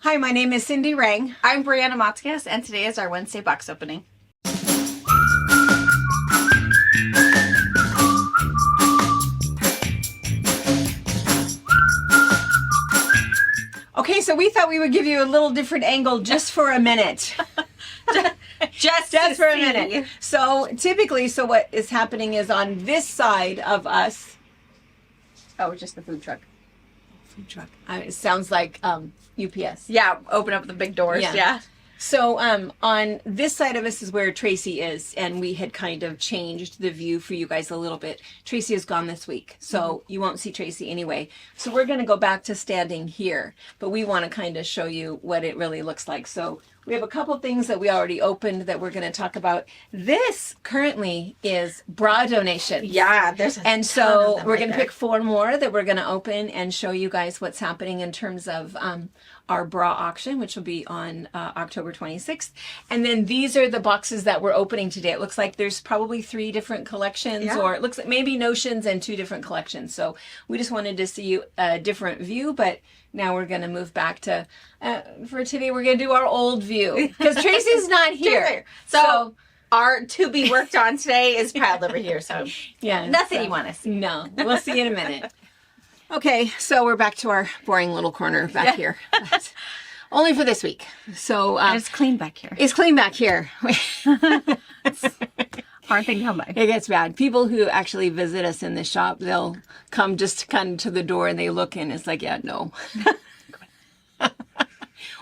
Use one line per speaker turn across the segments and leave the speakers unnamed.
Hi, my name is Cindy Rang.
I'm Brianna Matzias, and today is our Wednesday box opening.
Okay, so we thought we would give you a little different angle just for a minute.
just
for a minute. So typically, what is happening is on this side of us.
Oh, just the food truck.
Food truck. It sounds like UPS.
Yeah, open up the big doors. Yeah.
So on this side of us is where Tracy is, and we had kind of changed the view for you guys a little bit. Tracy is gone this week, so you won't see Tracy anyway. So we're going to go back to standing here, but we want to kind of show you what it really looks like. So we have a couple things that we already opened that we're going to talk about. This currently is bra donation.
Yeah, there's a
and
ton
so
of them
we're going to pick 4 more that we're going to open and show you guys what's happening in terms of our bra auction, which will be on October 26th. And then these are the boxes that we're opening today. It looks like there's probably 3 different collections, or it looks like maybe notions and 2 different collections. So we just wanted to see you a different view, but now we're going to move back to, for today, we're going to do our old view because Tracy's not here.
So our to be worked on today is piled over here. So
yeah,
nothing you want to see.
No, we'll see in a minute. Okay, so we're back to our boring little corner back here. Only for this week. So
it's clean back here.
It's clean back here.
Hard thing to come by.
It gets bad. People who actually visit us in the shop, they'll come just kind of to the door and they look in. It's like, yeah, no.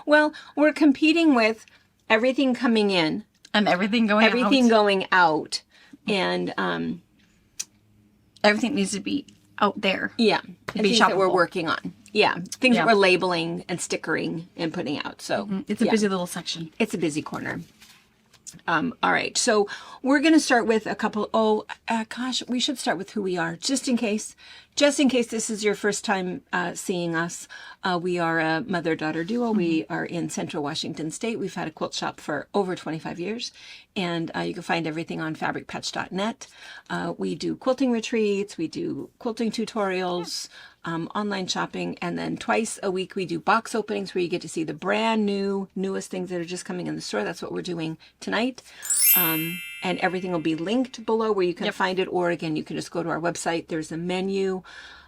Well, we're competing with everything coming in.
And everything going
out. And
everything needs to be out there.
Yeah.
To be
things that we're working on. Yeah. Things that we're labeling and stickering and putting out. So
it's a busy little section.
It's a busy corner. All right. So we're going to start with a couple. We should start with who we are, just in case this is your first time seeing us. We are a mother-daughter duo. We are in Central Washington State. We've had a quilt shop for over 25 years, and you can find everything on fabricpatch.net. We do quilting retreats. We do quilting tutorials, online shopping, and then twice a week we do box openings where you get to see the brand newest things that are just coming in the store. That's what we're doing tonight. And everything will be linked below where you can find it, or again, you can just go to our website. There's a menu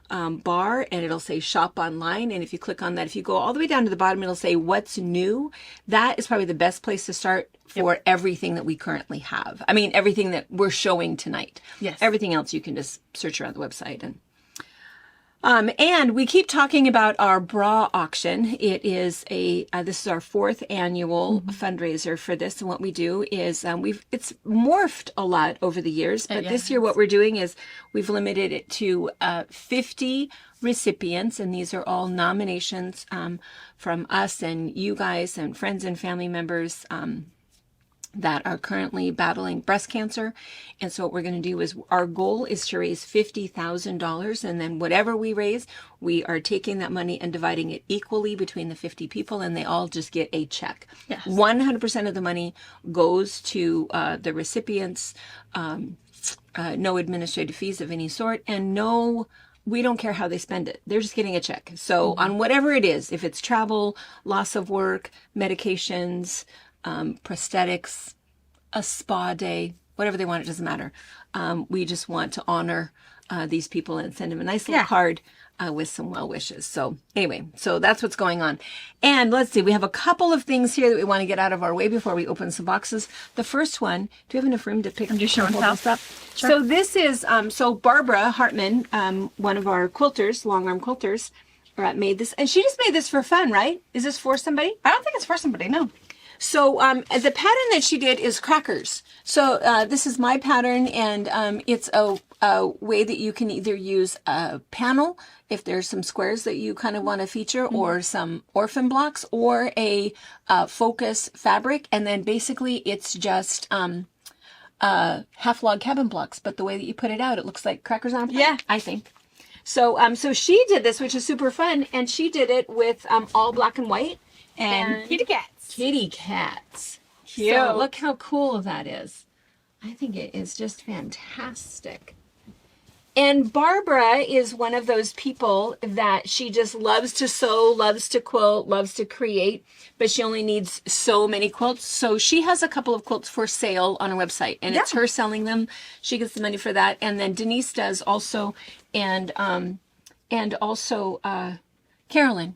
bar and it'll say shop online. And if you click on that, if you go all the way down to the bottom, it'll say what's new. That is probably the best place to start for everything that we currently have. I mean, everything that we're showing tonight.
Yes.
Everything else you can just search around the website. And we keep talking about our bra auction. It is this is our 4th annual fundraiser for this. And what we do is it's morphed a lot over the years, but this year what we're doing is we've limited it to 50 recipients. And these are all nominations from us and you guys and friends and family members that are currently battling breast cancer. And so what we're going to do is our goal is to raise $50,000. And then whatever we raise, we are taking that money and dividing it equally between the 50 people, and they all just get a check.
Yes.
100% of the money goes to the recipients, no administrative fees of any sort, and we don't care how they spend it. They're just getting a check. So on whatever it is, if it's travel, loss of work, medications, prosthetics, a spa day, whatever they want, it doesn't matter. We just want to honor these people and send them a nice little card with some well wishes. So anyway, so that's what's going on. And let's see, we have a couple of things here that we want to get out of our way before we open some boxes. The first one, do we have enough room to pick?
I'm just showing this up.
Sure. So this is, Barbara Hartman, one of our quilters, long arm quilters, made this. And she just made this for fun, right? Is this for somebody?
I don't think it's for somebody, no.
So the pattern that she did is crackers. So this is my pattern, and it's a way that you can either use a panel, if there's some squares that you kind of want to feature, or some orphan blocks, or a focus fabric. And then basically it's just half log cabin blocks. But the way that you put it out, it looks like crackers on a plate, I think. So she did this, which is super fun, and she did it with all black and white. And
kitty cats.
Kitty cats.
Cute.
So look how cool that is. I think it is just fantastic. And Barbara is one of those people that she just loves to sew, loves to quilt, loves to create, but she only needs so many quilts. So she has a couple of quilts for sale on her website, and it's her selling them. She gets the money for that. And then Denise does also, and also Carolyn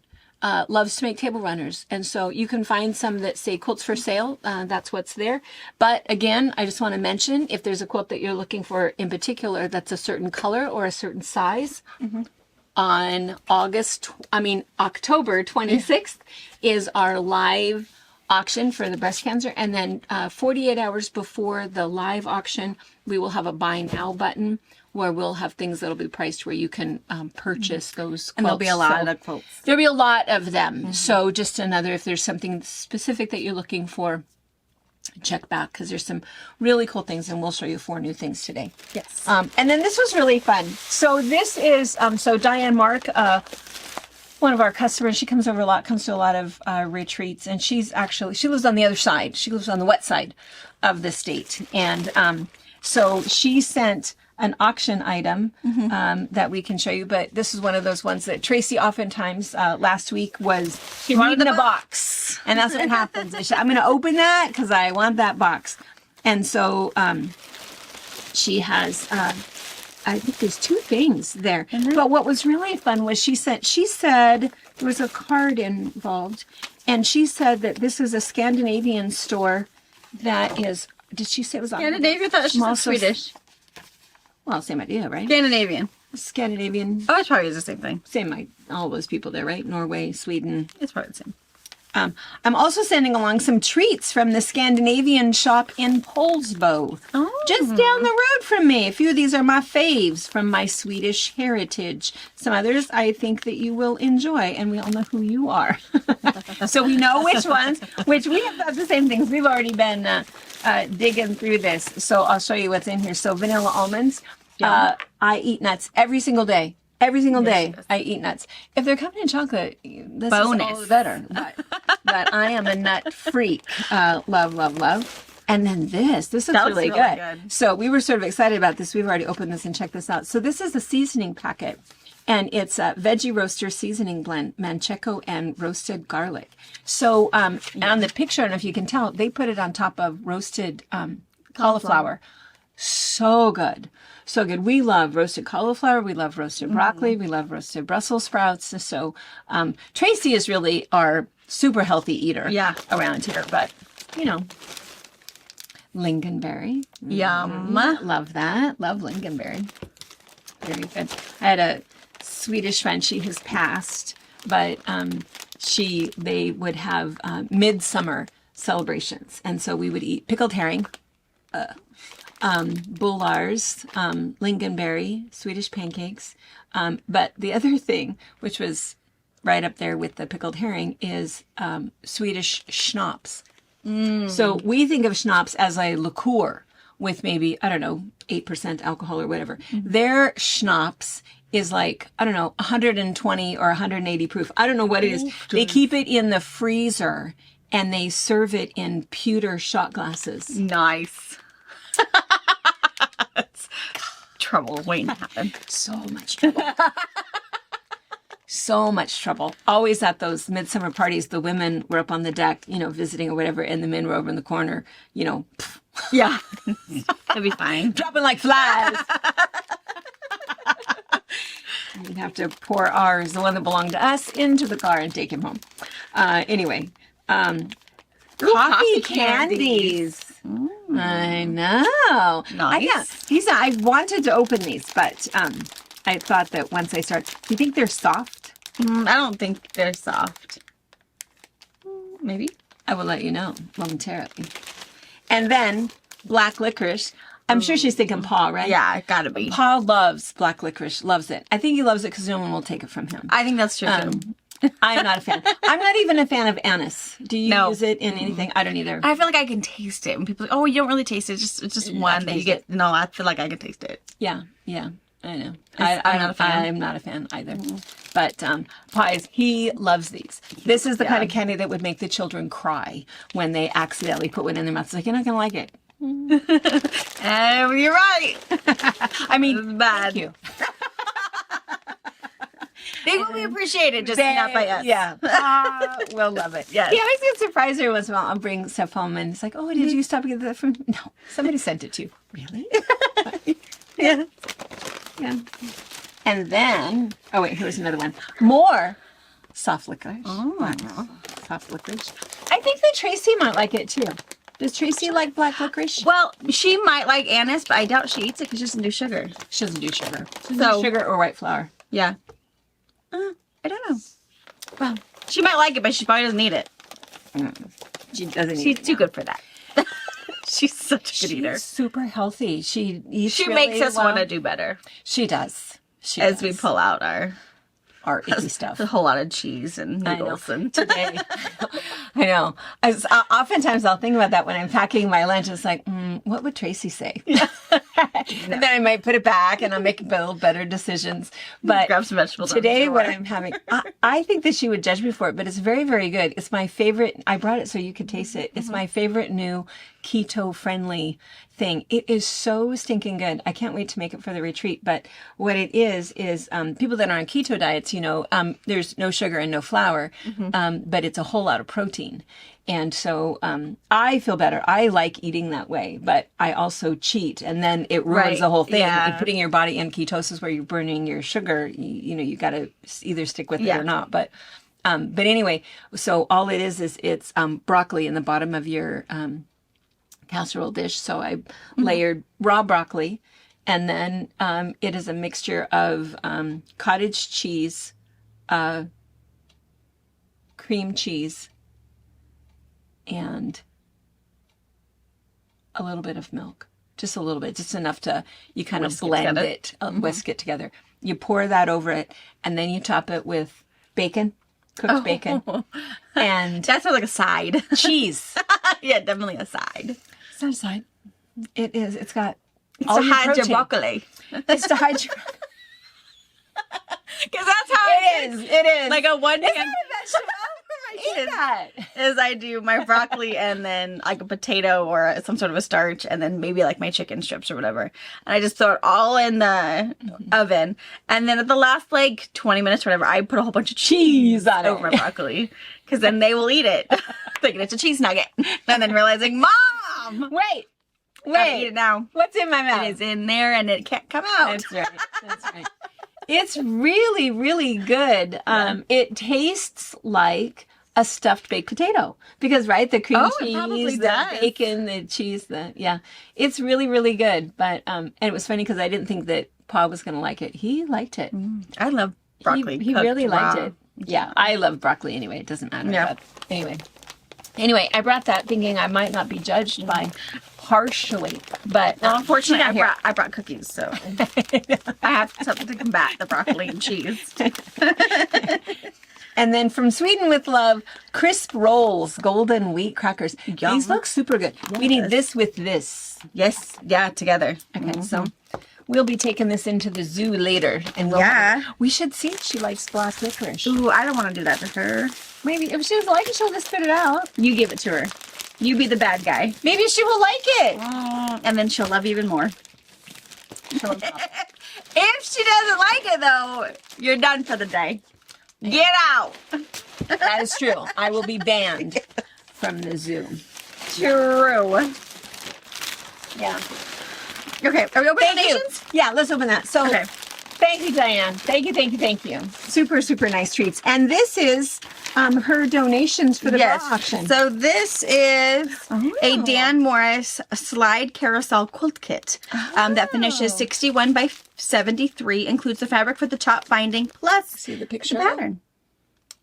loves to make table runners. And so you can find some that say quilts for sale. That's what's there. But again, I just want to mention, if there's a quilt that you're looking for in particular that's a certain color or a certain size, on October 26th is our live auction for the breast cancer. And then 48 hours before the live auction, we will have a buy now button where we'll have things that'll be priced where you can purchase those quilts.
And there'll be a lot of quilts.
There'll be a lot of them. So just another, if there's something specific that you're looking for, check back, because there's some really cool things, and we'll show you 4 new things today.
Yes.
And then this was really fun. So this is, so Diane Mark, one of our customers, she comes over a lot, comes to a lot of retreats, and she lives on the other side. She lives on the wet side of the state. And so she sent an auction item that we can show you, but this is one of those ones that Tracy oftentimes last week was reading a box, and that's what happens. I'm going to open that because I want that box. And so she has, I think there's 2 things there. But what was really fun was she said there was a card involved, and she said that this is a Scandinavian store that is, did she say it was
Scandinavian? I thought she said Swedish.
Well, same idea, right?
Scandinavian. Oh, it's probably the same thing.
Same, like all those people there, right? Norway, Sweden.
It's probably the same.
I'm also sending along some treats from the Scandinavian shop in Polsbo.
Oh.
Just down the road from me. A few of these are my faves from my Swedish heritage. Some others I think that you will enjoy, and we all know who you are. So we know which ones, which we have got the same things. We've already been digging through this. So I'll show you what's in here. So vanilla almonds. I eat nuts every single day. Every single day I eat nuts. If they're covered in chocolate, this
Bonus.
is all the better. But I am a nut freak. Love, love, love. And then this looks really good. So we were sort of excited about this. We've already opened this and checked this out. So this is a seasoning packet, and it's a veggie roaster seasoning blend, manchego and roasted garlic. So on the picture, I don't know if you can tell, they put it on top of roasted cauliflower. So good. So good. We love roasted cauliflower. We love roasted broccoli. We love roasted Brussels sprouts. So Tracy is really our super healthy eater around here. But, you know, lingonberry.
Yum.
Love that. Love lingonberry. Very good. I had a Swedish friend. She has passed, but they would have midsummer celebrations. And so we would eat pickled herring, bullars, lingonberry, Swedish pancakes. But the other thing, which was right up there with the pickled herring, is Swedish schnapps. So we think of schnapps as a liqueur with maybe, 8% alcohol or whatever. Their schnapps is like, 120 or 180 proof. I don't know what it is. They keep it in the freezer and they serve it in pewter shot glasses.
Nice. Trouble waiting to happen.
So much trouble. So much trouble. Always at those midsummer parties, the women were up on the deck, visiting or whatever, and the men were over in the corner,
Yeah. That'd be fine.
dropping like flies. We'd have to pour ours, the one that belonged to us, into the car and take him home. Anyway, coffee candies. I know.
Nice.
I wanted to open these, but I thought that once I start, do you think they're soft?
I don't think they're soft. Maybe.
I will let you know momentarily. And then black licorice. I'm sure she's thinking Paul, right?
Yeah, it gotta be.
Paul loves black licorice, loves it. I think he loves it because no one will take it from him.
I think that's true too.
I'm not a fan. I'm not even a fan of anise. Do you use it in anything? I don't either.
I feel like I can taste it. When people are like, oh, you don't really taste it. It's just one that you get. No, I feel like I can taste it.
Yeah. I know. I'm not a fan. I'm not a fan either. But pies, he loves these. This is the kind of candy that would make the children cry when they accidentally put one in their mouth. It's like, you're not going to like it.
You're right.
I mean,
This is bad.
thank you.
They will be appreciated, just not by us.
Yeah. We'll love it.
Yes.
He always gets surprised every once in a while. I'll bring stuff home and it's like, oh, did you stop and get that from? No, somebody sent it to you. Really?
Yeah.
Yeah. And then, oh wait, here's another one. More soft licorice.
Oh.
Soft licorice. I think that Tracy might like it too. Does Tracy like black licorice?
Well, she might like anise, but I doubt she eats it because she doesn't do sugar.
She doesn't do sugar. She doesn't
So-
do sugar or white flour.
Yeah. I don't know.
Well,
She might like it, but she probably doesn't eat it.
she doesn't
She's
eat
too good for that. She's such a good eater.
She's super healthy. She eats
She
really
makes us
well.
want to do better
She does. She
as
does.
we pull out our
our icky stuff.
a whole lot of cheese and
I know.
noodles and
Today, I know. Oftentimes I'll think about that when I'm packing my lunch. It's like, what would Tracy say? And then I might put it back and I'll make better decisions. But
grab some vegetables.
today,
out
what
of the
I'm having, I think that she would judge me for it, but it's very, very good. It's my favorite. I brought it so you could taste it. It's my favorite new keto-friendly thing. It is so stinking good. I can't wait to make it for the retreat. But what it is people that are on keto diets, there's no sugar and no flour, but it's a whole lot of protein. And so I feel better. I like eating that way, but I also cheat, and then it ruins
Right,
the whole thing.
yeah.
And putting your body in ketosis where you're burning your sugar, you got to either stick with it or not. But anyway, so all it is it's broccoli in the bottom of your casserole dish. So I layered raw broccoli, and then it is a mixture of cottage cheese, cream cheese, and a little bit of milk. Just a little bit, just enough to, you kind of
Whisk it
blend
together.
it, whisk it together. You pour that over it, and then you top it with bacon, cooked bacon, and
That sounds like a side.
cheese.
Yeah, definitely a side.
It's not a side. It is. It's got
It's
all
to
your
hide your
protein.
broccoli.
It's to hide your.
Because that's how
It is. It is.
Like a one
Is
pan.
that a vegetable? Eat that.
Is I do my broccoli and then like a potato or some sort of a starch and then maybe like my chicken strips or whatever. And I just throw it all in the oven. And then at the last like 20 minutes or whatever, I put a whole bunch of
Cheese on
over
it.
my broccoli. Because then they will eat it. Thinking it's a cheese nugget. And then realizing, Mom!
Wait.
Gotta eat it now.
What's in my mouth?
It is in there and it can't come out.
That's right. That's right. It's really, really good. It tastes like a stuffed baked potato because, right, the cream
it probably
cheese, the
does.
bacon, the cheese, it's really, really good. But and it was funny because I didn't think that Pa was going to like it. He liked it.
I love broccoli.
He
cooked
really liked
raw.
it. Yeah, I love broccoli anyway. It doesn't matter.
Yeah.
But anyway, I brought that thinking I might not be judged by harshly, but
Well, unfortunately,
she's not
I brought cookies, so I have something to combat the broccoli and cheese.
And then from Sweden with Love, crisp rolls, golden wheat crackers.
Yum.
These look super good. We need this with this.
Yes, yeah, together.
Okay, so we'll be taking this into the zoo later, and we should see if she likes black licorice.
Ooh, I don't want to do that to her.
Maybe if she doesn't like it, she'll just spit it out.
You give it to her. You be the bad guy.
Maybe she will like it.
And then she'll love you even more. If she doesn't like it, though, you're done for the day. Get out.
That is true. I will be banned from the zoo.
True.
Yeah.
Okay, are we opening
Thank you.
donations?
Yeah, let's open that. So,
Okay.
thank you, Diane. Thank you. Super, super nice treats. And this is her donations for the bra auction.
So this is a
Oh.
Dan Morris slide carousel quilt kit that finishes 61 by 73, includes the fabric for the top binding plus
See the
the
picture?
pattern.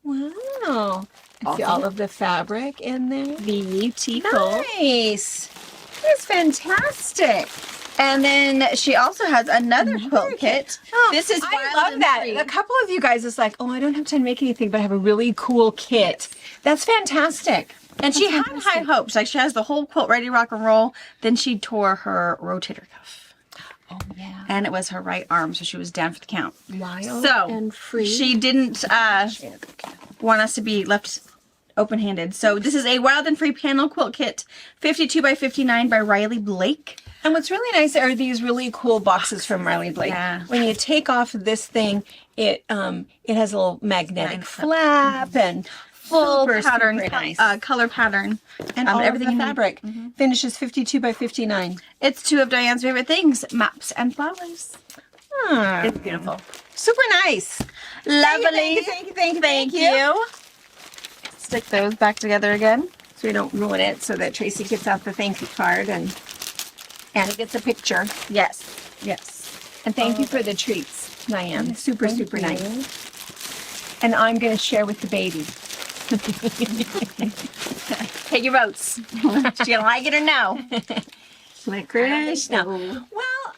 Wow. I see all of the fabric in there.
Beautiful.
Nice. That's fantastic.
And then she also has another quilt kit.
Oh,
This is
I
wild
love
and
that.
free.
A couple of you guys is like, oh, I don't have time to make anything, but I have a really cool kit. That's fantastic.
And she
That's
had high
fantastic.
hopes. Like she has the whole quilt ready to rock and roll. Then she tore her rotator cuff.
Oh, yeah.
And it was her right arm, so she was down for the count.
Wild
So
and free.
she didn't want us to be left open-handed. So this is a Wild and Free panel quilt kit, 52 by 59 by Riley Blake.
And what's really nice are these really cool boxes from Riley Blake.
Yeah.
When you take off this thing, it has a little magnetic flap and
Full
super,
pattern,
super nice.
color pattern,
and all
everything
of
you
the
need.
fabric finishes 52 by 59.
It's two of Diane's favorite things, maps and flowers. It's beautiful.
Super nice.
Lovely.
Thank you.
Stick those back together again.
So we don't ruin it, so that Tracy gets out the thank you card and Anna gets a picture.
Yes. Yes.
And thank you for the treats, Diane. Super, super nice. And I'm going to share with the baby.
Take your votes. Do you like it or no?
Licorice? No. Well,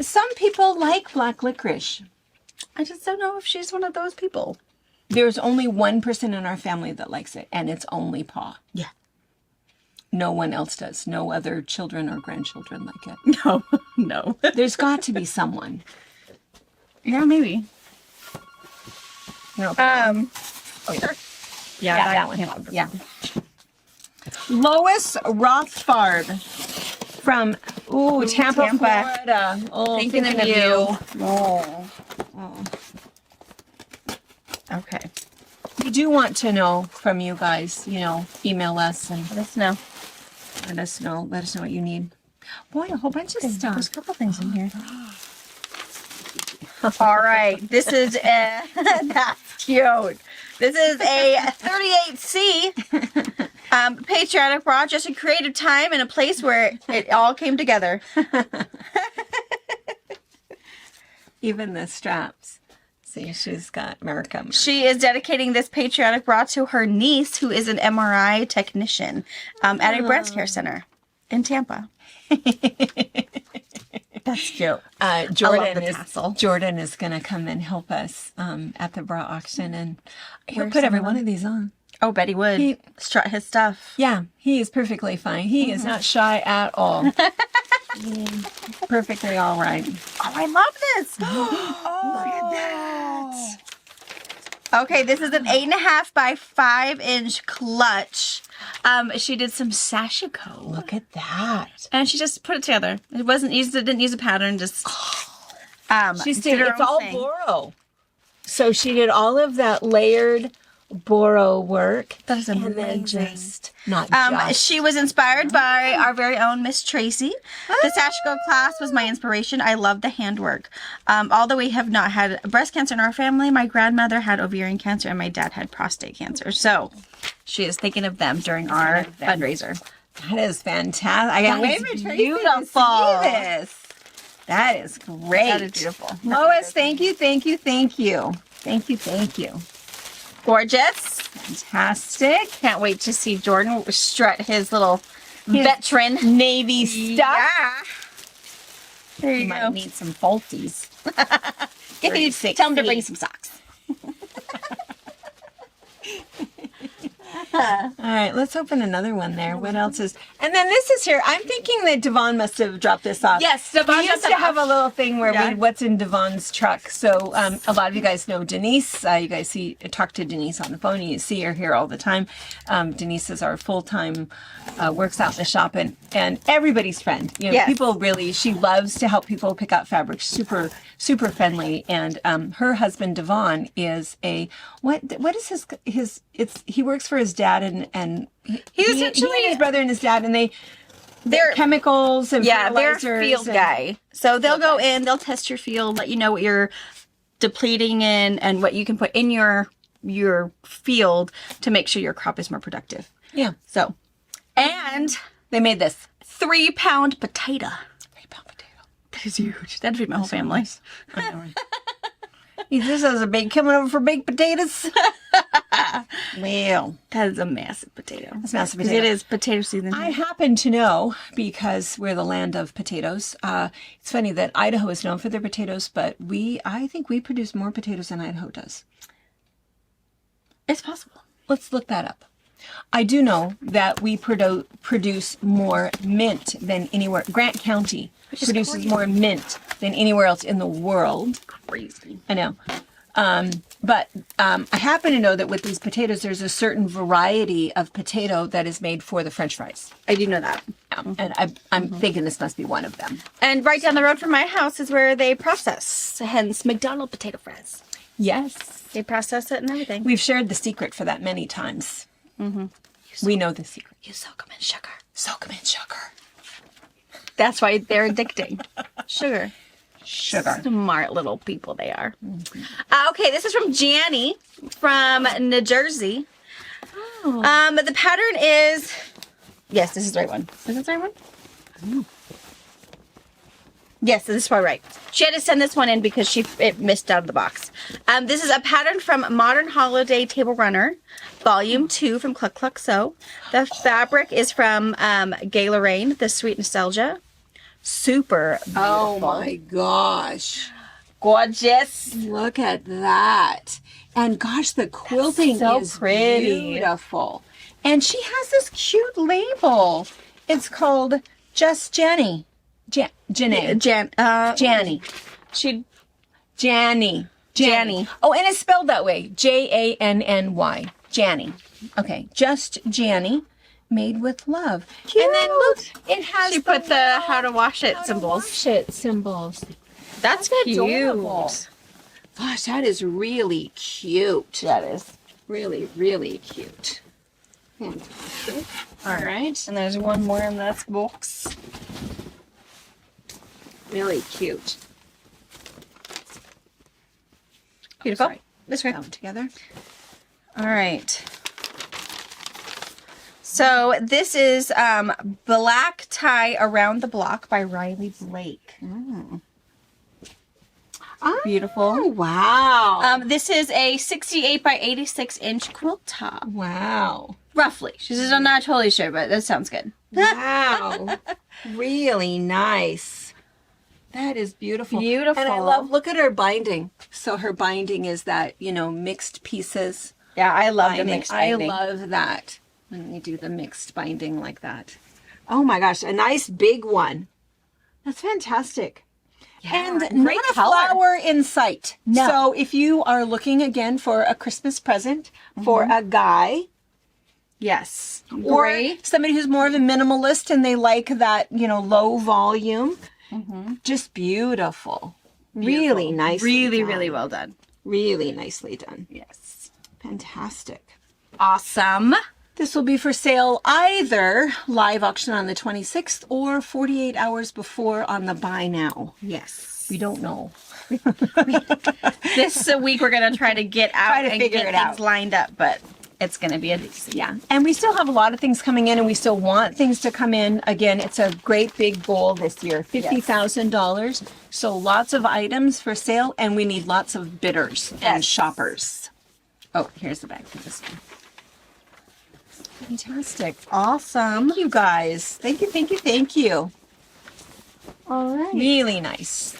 some people like black licorice.
I just don't know if she's one of those people.
There's only one person in our family that likes it, and it's only Pa.
Yeah.
No one else does. No other children or grandchildren like it.
No. No.
There's got to be someone.
Yeah, maybe.
No.
Oh, yeah. Yeah,
that one. Yeah. Lois Rothbard from Tampa, Florida. Oh,
Thinking of you.
Oh.
Okay.
We do want to know from you guys, email us and
Let us know.
let us know what you need. Boy, a whole bunch of
There's a
stuff.
couple things in here. All right. This is that's cute. This is a 38C patriotic bra, just a creative time and a place where it all came together.
Even the straps. See, she's got America.
She is dedicating this patriotic bra to her niece, who is an MRI technician at a breast care center in Tampa. That's cute.
Jordan is going to come and help us at the bra auction, and he'll
Wear
put every
some of
one of these on.
Oh, Betty would strut his stuff.
Yeah, he is perfectly fine. He is not shy at all. Perfectly all right.
Oh, I love this. Look at that. Okay, this is an 8.5 by 5-inch clutch. She did some sashiko.
Look at that.
And she just put it together. It didn't use a pattern, just
She's
did her
it's
own
all
thing.
Boro. So she did all of that layered Boro work.
That is
And then
amazing.
just not just.
She was inspired by our very own Miss Tracy. The sashiko class was my inspiration. I love the handwork. Although we have not had breast cancer in our family, my grandmother had ovarian cancer and my dad had prostate cancer. So she is thinking of them during our fundraiser.
That is fantastic. I can't wait
is
for Tracy to
beautiful.
see this. That is great.
That is beautiful.
Lois, thank you. Thank you.
Gorgeous.
Fantastic.
Can't wait to see Jordan strut his little veteran
Navy stuff.
Yeah. There
You
you
might
go.
need some faulties.
Tell him to bring some socks.
All right, let's open another one there. What else is... And then this is here. I'm thinking that Devon must have dropped this off.
Yes, Devon
We used
dropped
to
it
have a little thing where
Yeah.
we what's in Devon's truck. So a lot of you guys know Denise. You guys talk to Denise on the phone. You see her here all the time. Denise is our full-time, works out in the shop and everybody's friend.
Yes.
People really, she loves to help people pick out fabric. Super, super friendly. And her husband Devon is what is he works for his dad and he
essentially-
and his brother and his dad, and they're chemicals and
Yeah, they're a
fertilizers
field
and-
guy. So they'll go in, they'll test your field, let you know what you're depleting in and what you can put in your field to make sure your crop is more productive.
Yeah.
So, and
They made this
3-pound potato.
3-pound potato.
That is huge. That'd feed my whole family.
I know. He just has a big coming over for baked potatoes. Well,
That is a massive potato.
It's a massive
'Cause
potato.
It is potato season.
I happen to know, because we're the land of potatoes, it's funny that Idaho is known for their potatoes, but I think we produce more potatoes than Idaho does.
It's possible.
Let's look that up. I do know that we produce more mint than anywhere. Grant County
is
produces
crazy.
more mint than anywhere else in the world.
Crazy.
I know. But I happen to know that with these potatoes, there's a certain variety of potato that is made for the French fries.
I do know that.
And I'm thinking this must be one of them.
And right down the road from my house is where they process, hence McDonald potato fries.
Yes.
They process it and everything.
We've shared the secret for that many times. We know the secret.
You soak them in sugar.
Soak them in sugar.
That's why they're addicting. Sugar.
Sugar.
Smart little people they are. Okay, this is from Janny from New Jersey. The pattern is... Yes, this is the right one. Is this the right one? Yes, this is probably right. She had to send this one in because it missed out of the box. This is a pattern from Modern Holiday Table Runner, Volume 2 from Cluck Cluck Sew. The fabric is from Gay Lorraine, The Sweet Nostalgia. Super beautiful.
Oh my gosh.
Gorgeous.
Look at that. And gosh, the quilting
so
is
pretty.
beautiful. And she has this cute label. It's called Just Jenny. Janny. Janny. Janny. Oh, and it's spelled that way. Janny. Janny. Okay. Just Janny. Made with love.
Cute.
And then look, it has
She put the how to wash it
how to
symbols.
wash it symbols.
That's
adorable.
cute.
Gosh, that is really cute.
That is.
Really, really cute. Fantastic. All right.
And there's one more in this box.
Really cute.
Beautiful.
Sorry.
This way.
Down together.
All right. So this is Black Tie Around the Block by Riley Blake. Beautiful.
Oh, wow.
This is a 68 by 86 inch quilt top.
Wow.
Roughly. She says, I'm not totally sure, but that sounds good.
Wow. Really nice. That is beautiful.
Beautiful.
And I love, look at her binding. So her binding is that, mixed pieces.
Yeah, I love the
Binding.
mixed binding.
I love that. When you do the mixed binding like that. Oh my gosh, a nice big one. That's fantastic.
Yeah,
And
great
not a
color.
flower in sight.
No.
So if you are looking again for a Christmas present for a guy
Yes.
or
Great.
somebody who's more of a minimalist and they like that, low volume, just beautiful. Really nicely
Really,
done.
really well done.
Really nicely done.
Yes.
Fantastic.
Awesome.
This will be for sale either live auction on the 26th or 48 hours before on the buy now.
Yes.
We don't know.
This week we're going to try to get out
Try to
and
figure
get
it
things
out.
lined up, but it's going to be a doozy.
Yeah. And we still have a lot of things coming in and we still want things to come in. Again, it's a great big goal this year, $50,000. So lots of items for sale and we need lots of bidders and
Yes.
shoppers. Oh, here's the bag for this one. Fantastic.
Awesome.
Thank you guys. Thank you, thank you, thank you.
All right.
Really nice.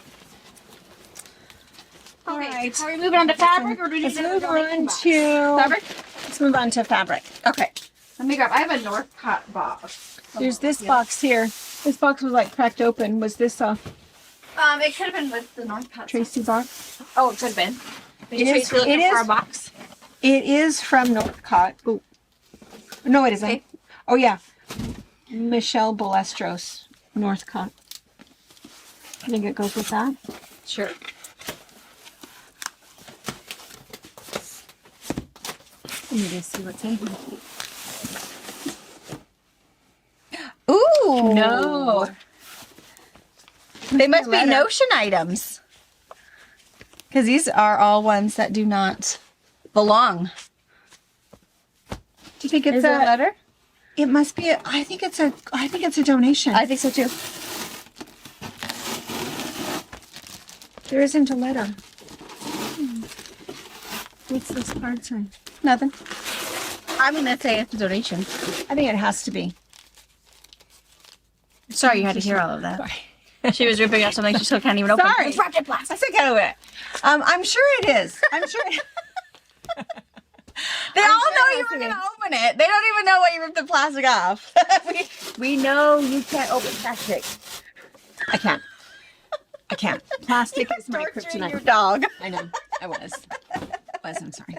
All right.
Are we moving on to fabric or do we need
Let's
to
move
go to
on
box?
to
Fabric?
Let's move on to fabric.
Okay. Let me grab. I have a Northcott box.
There's this box here. This box was like cracked open. Was this a
It could have been with the Northcott.
Tracy box?
Oh, it could have been.
It is-
Tracy looking
it
for
is-
a box.
It is from Northcott. Ooh. No, it isn't.
Okay.
Oh yeah, Michelle Balestros, Northcott. I think it goes with that.
Sure.
Let me just see what's in here.
Ooh.
No.
They must be
letter.
Notion items. Because these are all ones that do not belong.
Do you think it's
Is it a letter?
It must be. I think it's a donation.
I think so too.
There isn't a letter. What's this card say?
Nothing. I'm going to say it's a donation.
I think it has to be.
Sorry you had to hear all of that.
Sorry.
She was ripping out something she still can't even open.
Sorry.
It's wrapped in plastic.
I still can't open it. I'm sure it is. I'm sure.
They
I'm
all
sure
know
it
you
has
were
to
going
be.
to open it. They don't even know why you ripped the plastic off.
We know you can't open plastic. I can't. Plastic is my
Torturing
kryptonite.
your dog.
I know. I was. I'm sorry.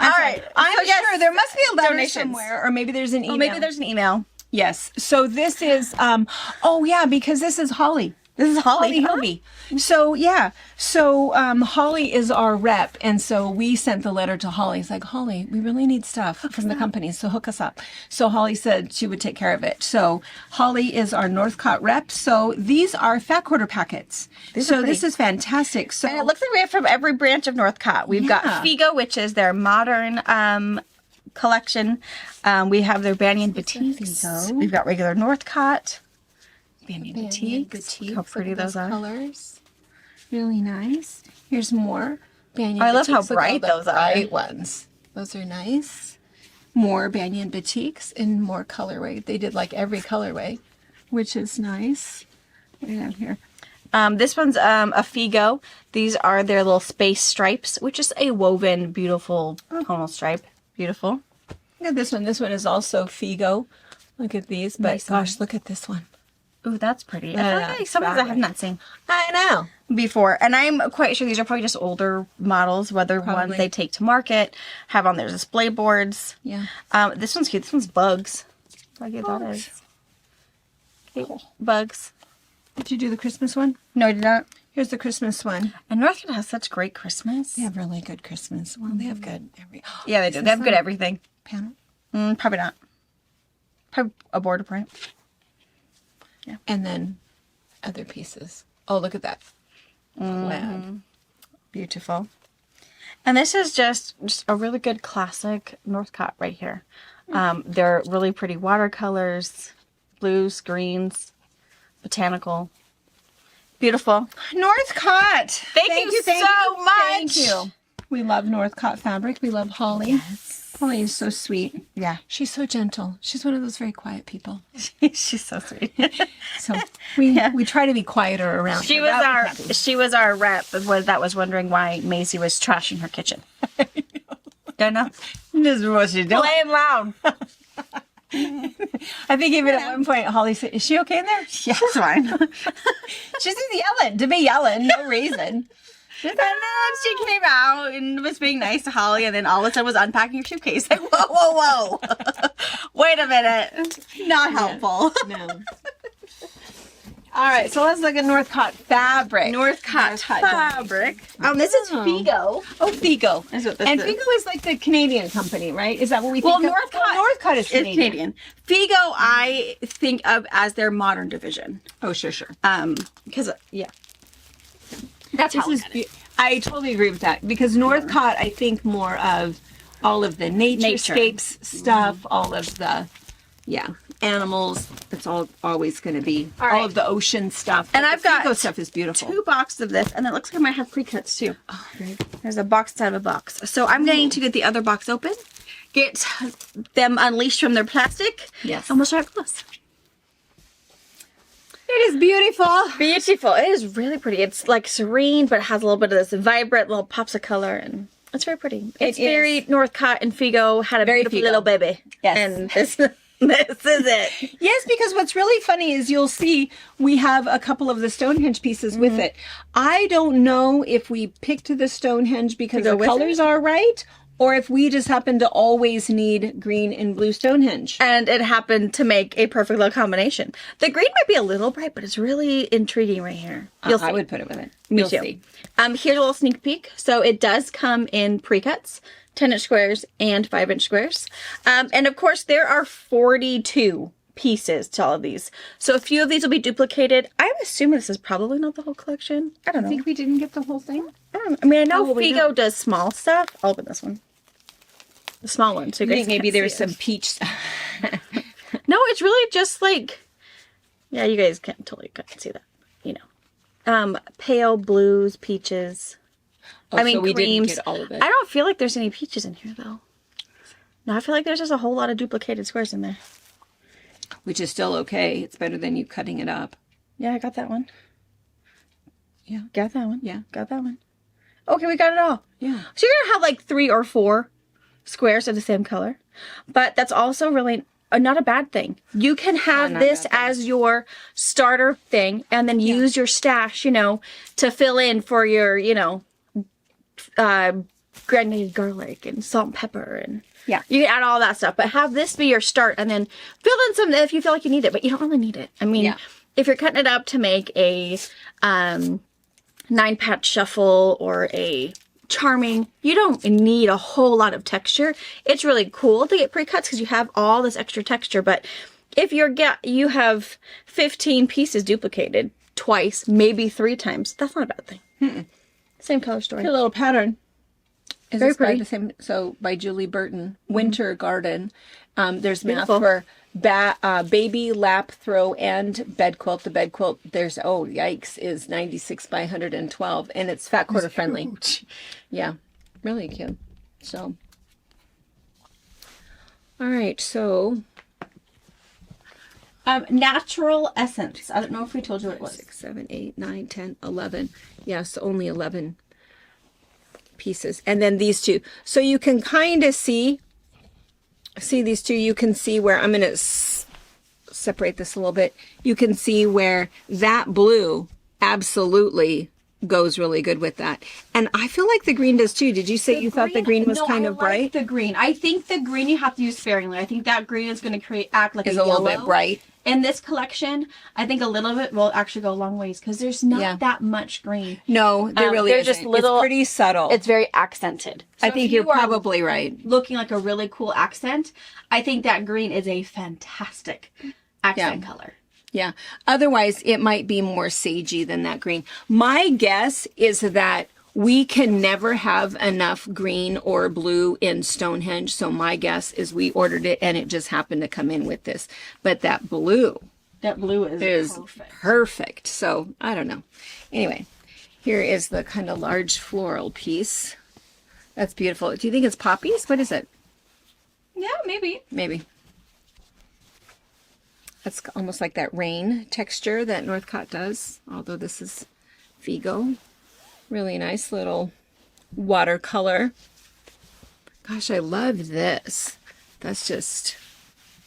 All right.
I'm sure there must be a letter
donations.
somewhere, or maybe there's an email.
Oh, maybe there's an email.
Yes. So this is, oh yeah, because this is Holly.
This is Holly.
Hilby. So yeah, so Holly is our rep, and so we sent the letter to Holly. It's like, Holly, we really need stuff from the company, so hook us up. So Holly said she would take care of it. So Holly is our Northcott rep. So these are fat quarter packets. So this is fantastic. So
And it looks like we have from every branch of Northcott. We've got Figo, which is their modern collection. We have their Banyan Batiks. We've got regular Northcott. Banyan Batiks. How pretty those are.
Colors. Really nice. Here's more Banyan
I love how
Batiks. Look at all
bright
the
those are.
bright ones. Those are nice. More Banyan Batiks in more colorway. They did like every colorway, which is nice. What do we have here?
This one's a Figo. These are their little space stripes, which is a woven, beautiful tonal stripe. Beautiful.
Look at this one. This one is also Figo. Look at these. But
Nice
gosh, look at this one.
Ooh, that's pretty.
Yeah,
I feel like some of these I have not seen
I know.
before. And I'm quite sure these are probably just older models, whether
Probably.
ones they take to market, have on their display boards.
Yeah.
This one's cute. This one's Bugs. Look at that is. Okay. Bugs.
Did you do the Christmas one?
No, I did not.
Here's the Christmas one.
And Northcott has such great Christmas.
They have really good Christmas. Well, they have good every.
Yeah, they do. They have good everything.
Panel.
Probably not. Probably a border print.
And then other pieces. Oh, look at that. Plaid.
Beautiful. And this is just a really good classic Northcott right here. They're really pretty watercolors, blues, greens, botanical. Beautiful.
Northcott.
Thank you so much.
Thank you. We love Northcott fabric. We love Holly.
Yes.
Holly is so sweet.
Yeah.
She's so gentle. She's one of those very quiet people.
She's so sweet.
So we try to be quieter around.
She
her.
was
That
our
happy.
she was our rep that was wondering why Maisie was trashing her kitchen. Don't know.
This is what she's doing.
Playing loud.
I think even at one point Holly said, "Is she okay in there?"
Yeah, it's fine.
She's just yelling to be yelling, no reason.
And then she came out and was being nice to Holly, and then all of a sudden was unpacking her suitcase. Like, whoa. Wait a minute. Not helpful.
No. All right, so let's look at Northcott fabric.
Northcott fabric. This is Figo.
Oh, Figo.
That's what this
And
is.
Figo is like the Canadian company, right? Is that what we think
Well,
of?
Northcott,
Northcott is
is
Canadian.
Canadian. Figo, I think of as their modern division.
Oh, sure.
Because that's how
This is I totally agree with that because Northcott, I think more of all of the naturescapes stuff, all of the animals. It's all always going to be all of the ocean stuff.
And
But
I've
the
got
Figo stuff is beautiful.
2 boxes of this, and it looks like I might have pre-cuts too.
Oh, very
There's a box inside of a box. So I'm going to get the other box open, get them unleashed from their plastic,
Yes.
and we'll start close.
It is beautiful.
Beautiful. It is really pretty. It's like serene, but it has a little bit of this vibrant little pops of color, and it's very pretty. It's very Northcott and Figo had a
Very
beautiful
Figo.
little baby.
Yes.
And this is it.
Yes, because what's really funny is you'll see we have a couple of the Stonehenge pieces with it. I don't know if we picked the Stonehenge because
go
the
with
colors are right, or if we just happen to always need green and blue Stonehenge.
And it happened to make a perfect little combination. The green might be a little bright, but it's really intriguing right here. You'll see.
I would put it with it.
Me
You'll
too.
see.
Here's a little sneak peek. So it does come in pre-cuts, 10-inch squares and 5-inch squares. And of course, there are 42 pieces to all of these. So a few of these will be duplicated. I'm assuming this is probably not the whole collection. I don't know.
I think we didn't get the whole thing.
I mean, I know
Probably
Figo
not.
does small stuff. I'll open this one. The small one. So you
I
guys
think maybe
can't
there's
see it.
some peach.
No, it's really just like, yeah, you guys can't see that, you know. Pale blues, peaches. I mean,
so we
creams.
didn't get all of it.
I don't feel like there's any peaches in here though. No, I feel like there's just a whole lot of duplicated squares in there.
Which is still okay. It's better than you cutting it up.
Yeah, I got that one.
Yeah.
Got that one.
Yeah.
Got that one. Okay, we got it all.
Yeah.
So you're gonna have like 3 or 4 squares of the same color, but that's also really not a bad thing. You can have
not
this
a bad
as your starter thing and then use your stash, you know, to fill in for your, you know, granulated garlic and salt and pepper, and
Yeah.
you can add all that stuff. But have this be your start, and then fill in some if you feel like you need it. But you don't really need it. I mean,
Yeah.
if you're cutting it up to make a 9-patch shuffle or a charming, you don't need a whole lot of texture. It's really cool to get pre-cuts because you have all this extra texture. But if you have 15 pieces duplicated twice, maybe 3 times, that's not a bad thing. Same color story.
A little pattern. Is
Very
this by
pretty.
the same? So by Julie Burton, Winter Garden. There's math
Beautiful.
for baby, lap, throw, and bed quilt. The bed quilt, there's yikes, is 96 by 112, and it's fat quarter friendly. Yeah, really cute. So, all right, so
Natural Essence. I don't know if we told you what it was.
6, 7, 8, 9, 10, 11. Yes, only 11 pieces. And then these two. So you can kind of see these two. You can see where I'm going to separate this a little bit. You can see where that blue absolutely goes really good with that. And I feel like the green does too. Did you say you thought the green was kind of bright?
The green. I think the green you have to use sparingly. I think that green is going to act like
Is
a
a little
yellow.
bit bright.
In this collection, I think a little bit will actually go a long ways because there's not that much green.
No, there really
they're
isn't.
just little-
It's pretty subtle.
It's very accented. So
I think
if
you're
you are
probably right.
looking like a really cool accent, I think that green is a fantastic accent color.
Yeah. Otherwise, it might be more sagey than that green. My guess is that we can never have enough green or blue in Stonehenge. So my guess is we ordered it and it just happened to come in with this. But that blue
That blue
is
perfect.
perfect. So I don't know. Anyway, here is the kind of large floral piece. That's beautiful. Do you think it's poppies? What is it?
Yeah, maybe.
Maybe. That's almost like that rain texture that Northcott does, although this is Vigo. Really nice little watercolor. Gosh, I love this. That's just,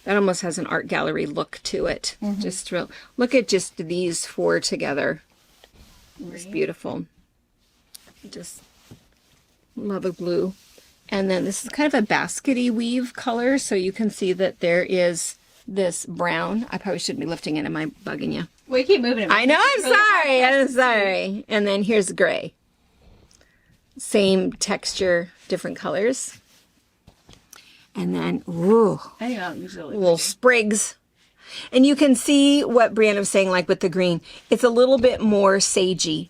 that almost has an art gallery look to it. Just real, look at just these 4 together. It's beautiful. Just love a blue. And then this is kind of a baskety weave color, so you can see that there is this brown. I probably shouldn't be lifting it. Am I bugging you?
We keep moving it.
I know, I'm sorry. And then here's gray. Same texture, different colors. And then, ooh,
I think that looks really
little sprigs. And you can see what Brianna was saying, like with the green. It's a little bit more sagey,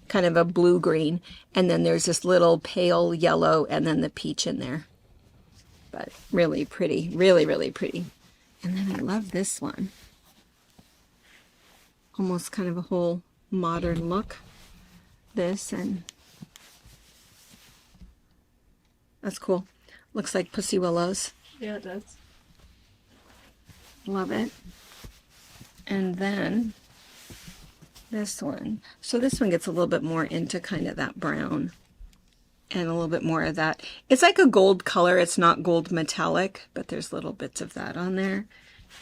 kind of a blue-green. And then there's this little pale yellow and then the peach in there. But really pretty, really, really pretty. And then I love this one. Almost kind of a whole modern look. This, and that's cool. Looks like pussy willows.
Yeah, it does.
Love it. And then this one. So this one gets a little bit more into kind of that brown and a little bit more of that. It's like a gold color. It's not gold metallic, but there's little bits of that on there.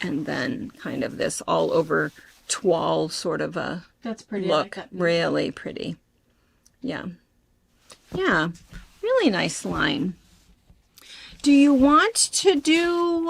And then kind of this all over toile sort of a
That's pretty. I
look.
like that.
Really pretty. Yeah. Yeah. Really nice line. Do you want to do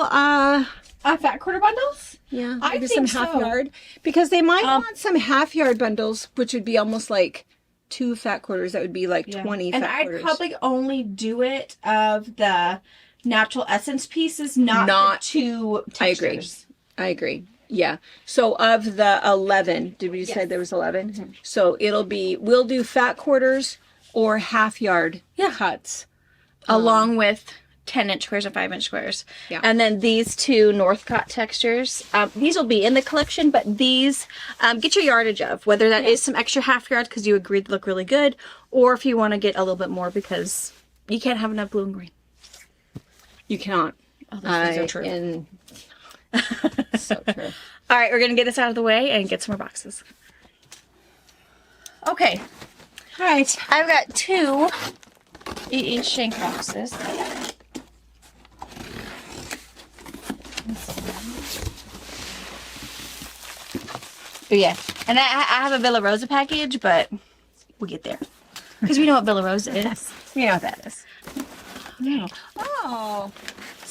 Fat quarter bundles?
yeah,
I
maybe
think
some half
so.
yard? Because they might want some half yard bundles, which would be almost like 2 fat quarters. That would be like 20
And
fat
I'd
quarters.
probably only do it of the natural essence pieces, not the 2 textures.
I agree. Yeah. So of the 11, did we say there was 11? So we'll do fat quarters or half yard cuts.
Along with 10-inch squares and 5-inch squares.
Yeah.
And then these 2 Northcott textures. These will be in the collection, but these, get your yardage of. Whether that is some extra half yards because you agreed to look really good, or if you want to get a little bit more because you can't have enough blue and green.
You cannot.
Oh, those things are true.
And so true.
All right, we're going to get this out of the way and get some more boxes. Okay.
All right.
I've got 2 E.E. shank boxes. Oh, yeah. And I have a Villa Rosa package, but we'll get there. Because we know what Villa Rose is.
You know what that is. No. Oh.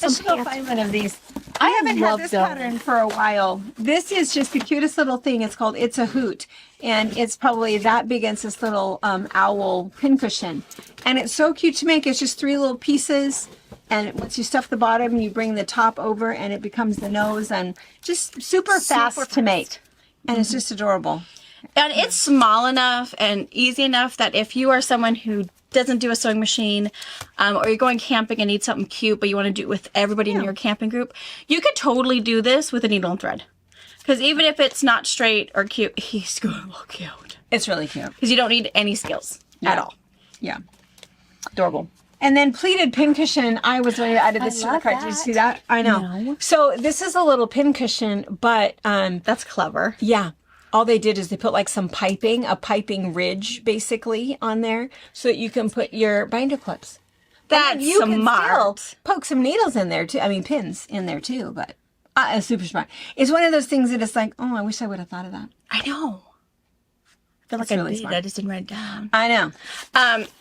I should go find one of these. I haven't had this pattern for a while. This is just the cutest little thing. It's called It's a Hoot. And it's probably that big. It's this little owl pincushion. And it's so cute to make. It's just 3 little pieces. And once you stuff the bottom, you bring the top over and it becomes the nose. And just super fast to make. And it's just adorable.
And it's small enough and easy enough that if you are someone who doesn't do a sewing machine, or you're going camping and need something cute, but you want to do it with everybody in your camping group, you could totally do this with a needle and thread. Because even if it's not straight or cute, he's going to look cute.
It's really cute.
Because you don't need any skills at all.
Yeah.
Adorable.
And then pleated pincushion, I was when I added this to the cart. Did you see that? I know.
No.
So this is a little pincushion, but
That's clever.
yeah. All they did is they put like some piping, a piping ridge basically on there so that you can put your binder clips.
That's
You can
smart.
still poke some needles in there too. I mean, pins in there too, but super smart. It's one of those things that it's like, oh, I wish I would have thought of that.
I know. I feel like
That's really
I did.
smart.
I just didn't write it down.
I know.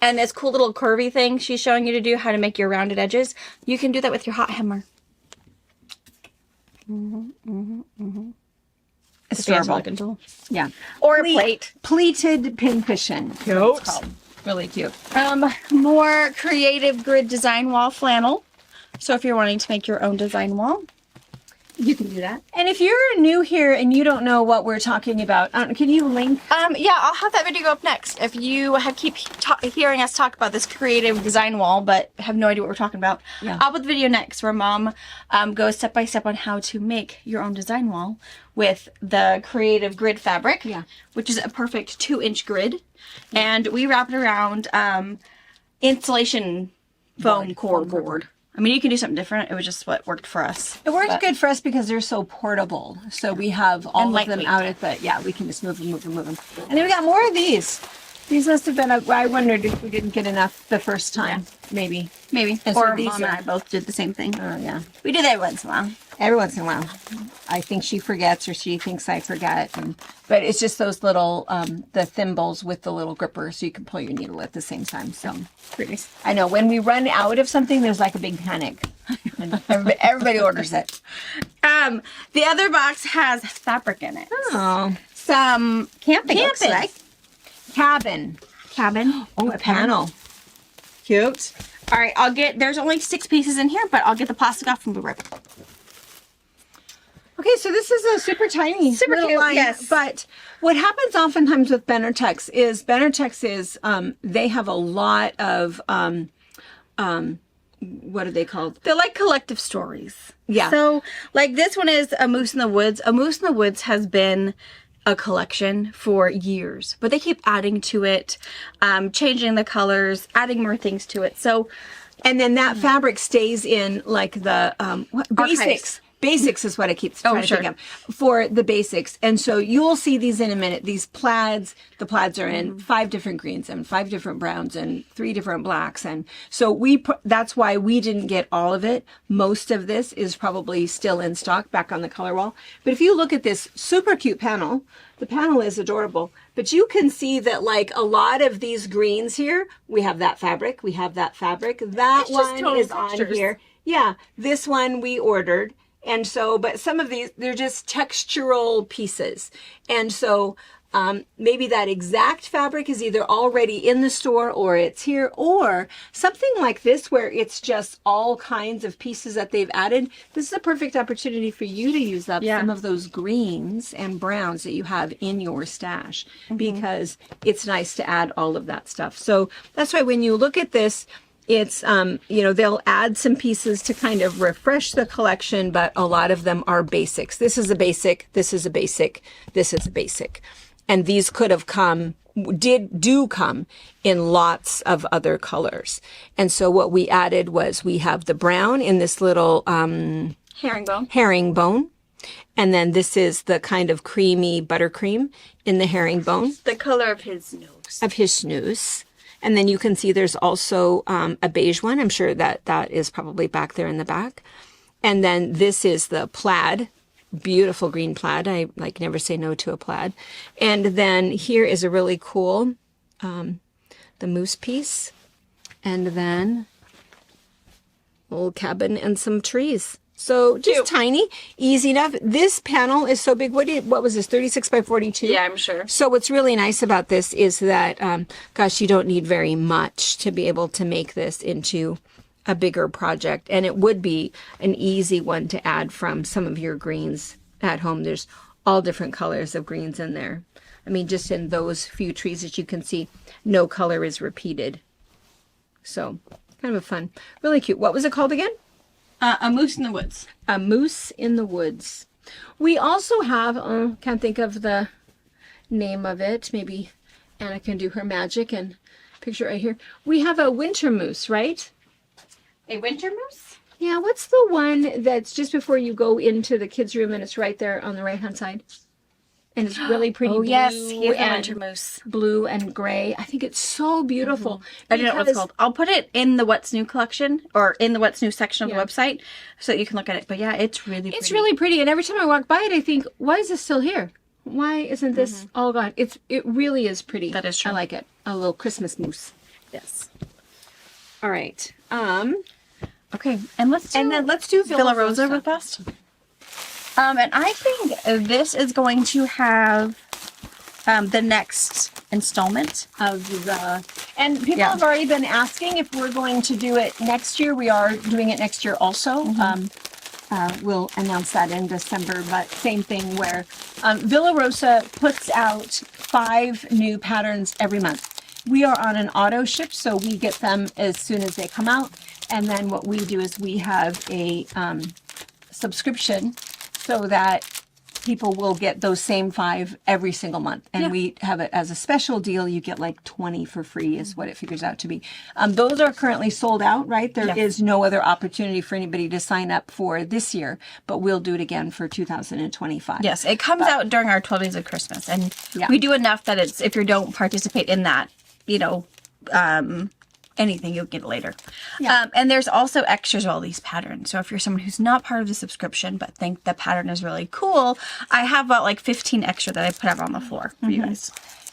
And this cool little curvy thing she's showing you to do, how to make your rounded edges. You can do that with your hot hammer.
It's
Fancy
adorable.
looking tool.
Yeah.
Or a plate.
Pleated pincushion.
Cute.
It's called. Really cute.
More creative grid design wall flannel. So if you're wanting to make your own design wall, you can do that.
And if you're new here and you don't know what we're talking about, can you link?
Yeah, I'll have that video go up next. If you keep hearing us talk about this creative design wall, but have no idea what we're talking about,
Yeah.
I'll put the video next where Mom goes step by step on how to make your own design wall with the creative grid fabric, which is a perfect 2-inch grid. And we wrap it around insulation foam core board. I mean, you can do something different. It was just what worked for us.
It works good for us because they're so portable. So we have all of them
lightweight.
out at the, we can just move them. And then we got more of these. These must have been, I wondered if we didn't get enough the first time, maybe.
Maybe.
And so
Or
these
Mom and I both did the same thing.
Oh, yeah.
We do that once in a while.
Every once in a while. I think she forgets or she thinks I forget. But it's just those little, the thimbles with the little gripper so you can pull your needle at the same time. So
Pretty.
I know when we run out of something, there's like a big panic. And everybody orders it.
The other box has fabric in it.
Oh.
Some camping. Looks
Camping.
like.
Cabin. Oh, a panel.
Cute. All right, there's only 6 pieces in here, but I'll get the plastic off and be right back.
Okay, so this is a super tiny
Super
little
cute,
line.
yes.
But what happens oftentimes with Benertex is they have a lot of what are they called?
They're like collective stories.
Yeah.
So, like this one is A Moose in the Woods. A Moose in the Woods has been a collection for years, but they keep adding to it, changing the colors, adding more things to it. So,
And then that fabric stays in like the basics.
Archives.
Basics is what I keep trying to think of for the basics. And so you'll see these in a minute. These plaids, the plaids are in 5 different greens and 5 different browns and 3 different blacks. And so that's why we didn't get all of it. Most of this is probably still in stock back on the color wall. But if you look at this super cute panel, the panel is adorable. But you can see that like a lot of these greens here, we have that fabric, we have that fabric. That one is on here. Yeah, this one we ordered. And so, but some of these, they're just textural pieces. And so maybe that exact fabric is either already in the store or it's here, or something like this where it's just all kinds of pieces that they've added. This is a perfect opportunity for you to use up some of those greens and browns that you have in your stash because it's nice to add all of that stuff. So that's why when you look at this, it's, they'll add some pieces to kind of refresh the collection, but a lot of them are basics. This is a basic, this is a basic, this is a basic. And these could have come in lots of other colors. And so what we added was we have the brown in this little herringbone. And then this is the kind of creamy buttercream in the herringbone.
the color of his nose.
And then you can see there's also a beige one. I'm sure that is probably back there in the back. And then this is the plaid, beautiful green plaid. I never say no to a plaid. And then here is a really cool, the the moose piece, and then a little cabin and some trees. So just
Cute.
tiny, easy enough. This panel is so big. What was this, 36 by 42?
Yeah, I'm sure.
So what's really nice about this is that, gosh, you don't need very much to be able to make this into a bigger project. And it would be an easy one to add from some of your greens at home. There's all different colors of greens in there. I mean, just in those few trees that you can see, no color is repeated. So kind of fun. Really cute. What was it called again?
A moose in the woods.
A moose in the woods. We also have, can't think of the name of it. Maybe Anna can do her magic and picture it right here. We have a winter moose, right?
A winter moose?
Yeah, what's the one that's just before you go into the kids' room and it's right there on the right-hand side? And it's really pretty.
Oh,
blue
yes, he is a
and
winter moose.
Blue and gray. I think it's so beautiful.
I don't know what it's called. I'll put it in the What's New collection or in the What's New section of the website so that you can look at it. But yeah, it's really pretty.
It's really pretty. And every time I walk by it, I think, why is this still here? Why isn't this all gone? It really is pretty.
That is true.
I like it. A little Christmas moose.
Yes.
All right.
Okay, and let's do Villa Rosa real fast. And I think this is going to have the next installment
Of the, and people have already been asking if we're going to do it next year. We are doing it next year also. We'll announce that in December, but same thing where Villa Rosa puts out 5 new patterns every month. We are on an auto ship, so we get them as soon as they come out. And then what we do is we have a subscription so that people will get those same 5 every single month. And we have it as a special deal. You get like 20 for free is what it figures out to be. Those are currently sold out, right? There is no other opportunity for anybody to sign up for this year, but we'll do it again for 2025.
Yes, it comes out during our 12 Days of Christmas. And we do enough that it's, if you don't participate in that, you know, anything, you'll get it later. And there's also extras of all these patterns. So if you're someone who's not part of the subscription but think the pattern is really cool, I have about like 15 extra that I put out on the floor for you guys.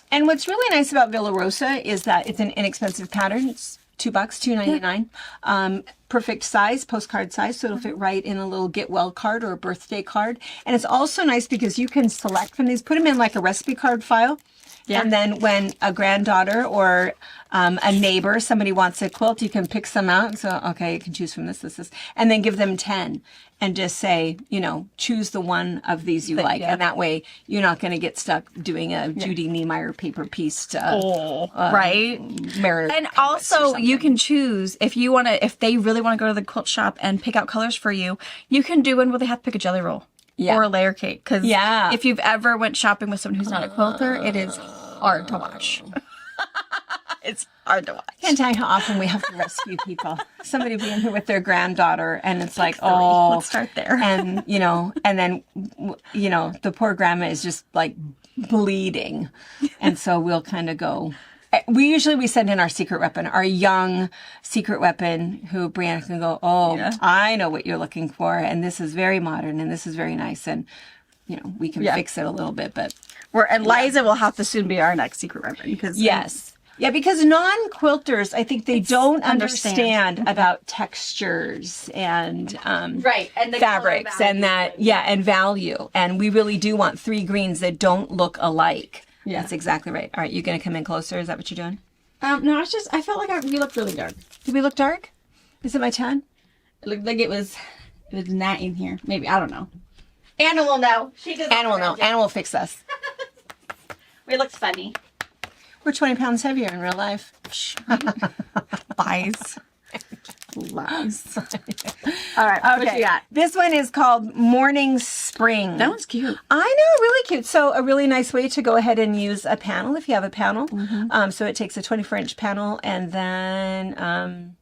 And what's really nice about Villa Rosa is that it's an inexpensive pattern. It's $2, $2.99. Perfect size, postcard size, so it'll fit right in a little get well card or a birthday card. And it's also nice because you can select from these, put them in like a recipe card file. And then when a granddaughter or a neighbor, somebody wants a quilt, you can pick some out. So, okay, you can choose from this, and then give them 10 and just say, you know, choose the one of these you like. And that way you're not going to get stuck doing a Judy Niemeyer paper piece to,
right?
Mariner
and also you can choose if you want to, if they really want to go to the quilt shop and pick out colors for you, you can do one where they have to pick a jelly roll. Or a layer cake. Because if you've ever went shopping with someone who's not a quilter, it is hard to watch. It's hard to watch.
I can't tell you how often we have to rescue people. Somebody will be in here with their granddaughter and it's like, oh.
Let's start there.
And, you know, and then, you know, the poor grandma is just like bleeding. And so we'll kind of go. We send in our secret weapon, our young secret weapon, who Brianna can go, I know what you're looking for, and this is very modern, and this is very nice, and you know we can fix it a little bit, but
and Liza will have to soon be our next secret weapon because
because non-quilters, I think they don't understand about textures and
and the
fabrics and that and value, and we really do want 3 greens that don't look alike. Yeah. That's exactly right. All right, you going to come in closer? Is that what you're doing?
No, it's just, I felt like we looked really dark.
Did we look dark? Is it my 10?
It looked like it was not in here. Maybe, I don't know. Anna will know.
Anna will know. Anna will fix us.
We looked funny.
We're 20 pounds heavier in real life.
Lies.
Lies.
All right,
okay.
what you got?
This one is called Morning Spring.
That one's cute.
I know, really cute. So a really nice way to go ahead and use a panel if you have a panel. So it takes a 24-inch panel and then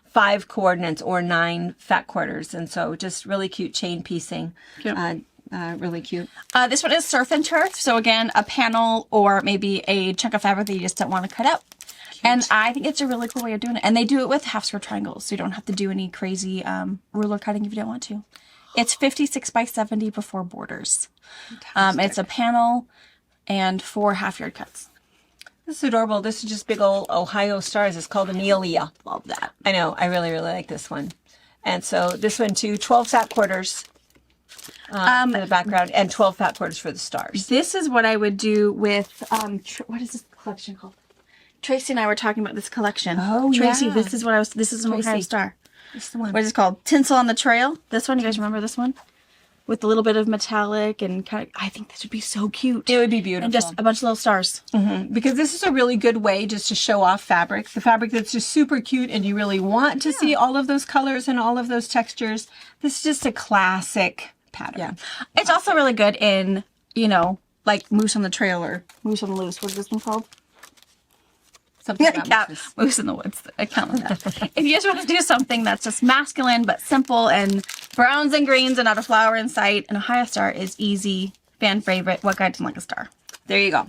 5 coordinates or 9 fat quarters. And so just really cute chain piecing. Really cute.
This one is Surf and Turf. So again, a panel or maybe a chunk of fabric that you just don't want to cut out. And I think it's a really cool way of doing it. And they do it with half square triangles, so you don't have to do any crazy ruler cutting if you don't want to. It's 56 by 70 before borders. It's a panel and 4 half-yard cuts.
This is adorable. This is just big old Ohio stars. It's called Amelia.
Love that.
I know. I really, really like this one. And so this one too, 12 fat quarters for the background and 12 fat quarters for the stars.
This is what I would do with, what is this collection called? Tracy and I were talking about this collection.
Oh,
Tracy,
yeah.
this is an Ohio
Tracy.
star.
This is the one.
What is it called? Tinsel on the Trail. This one, you guys remember this one? With a little bit of metallic and kind of, I think this would be so cute.
It would be beautiful.
And just a bunch of little stars.
Because this is a really good way just to show off fabric. The fabric that's just super cute and you really want to see all of those colors and all of those textures. This is just a classic pattern.
Yeah. It's also really good in, like Moose on the Trail or Moose on the Loose. What is this one called?
Something about
Moose. Moose in the Woods. I can't remember that. If you just want to do something that's just masculine but simple and browns and greens and not a flower in sight, an Ohio star is easy, fan favorite. What guy doesn't like a star?
There you go.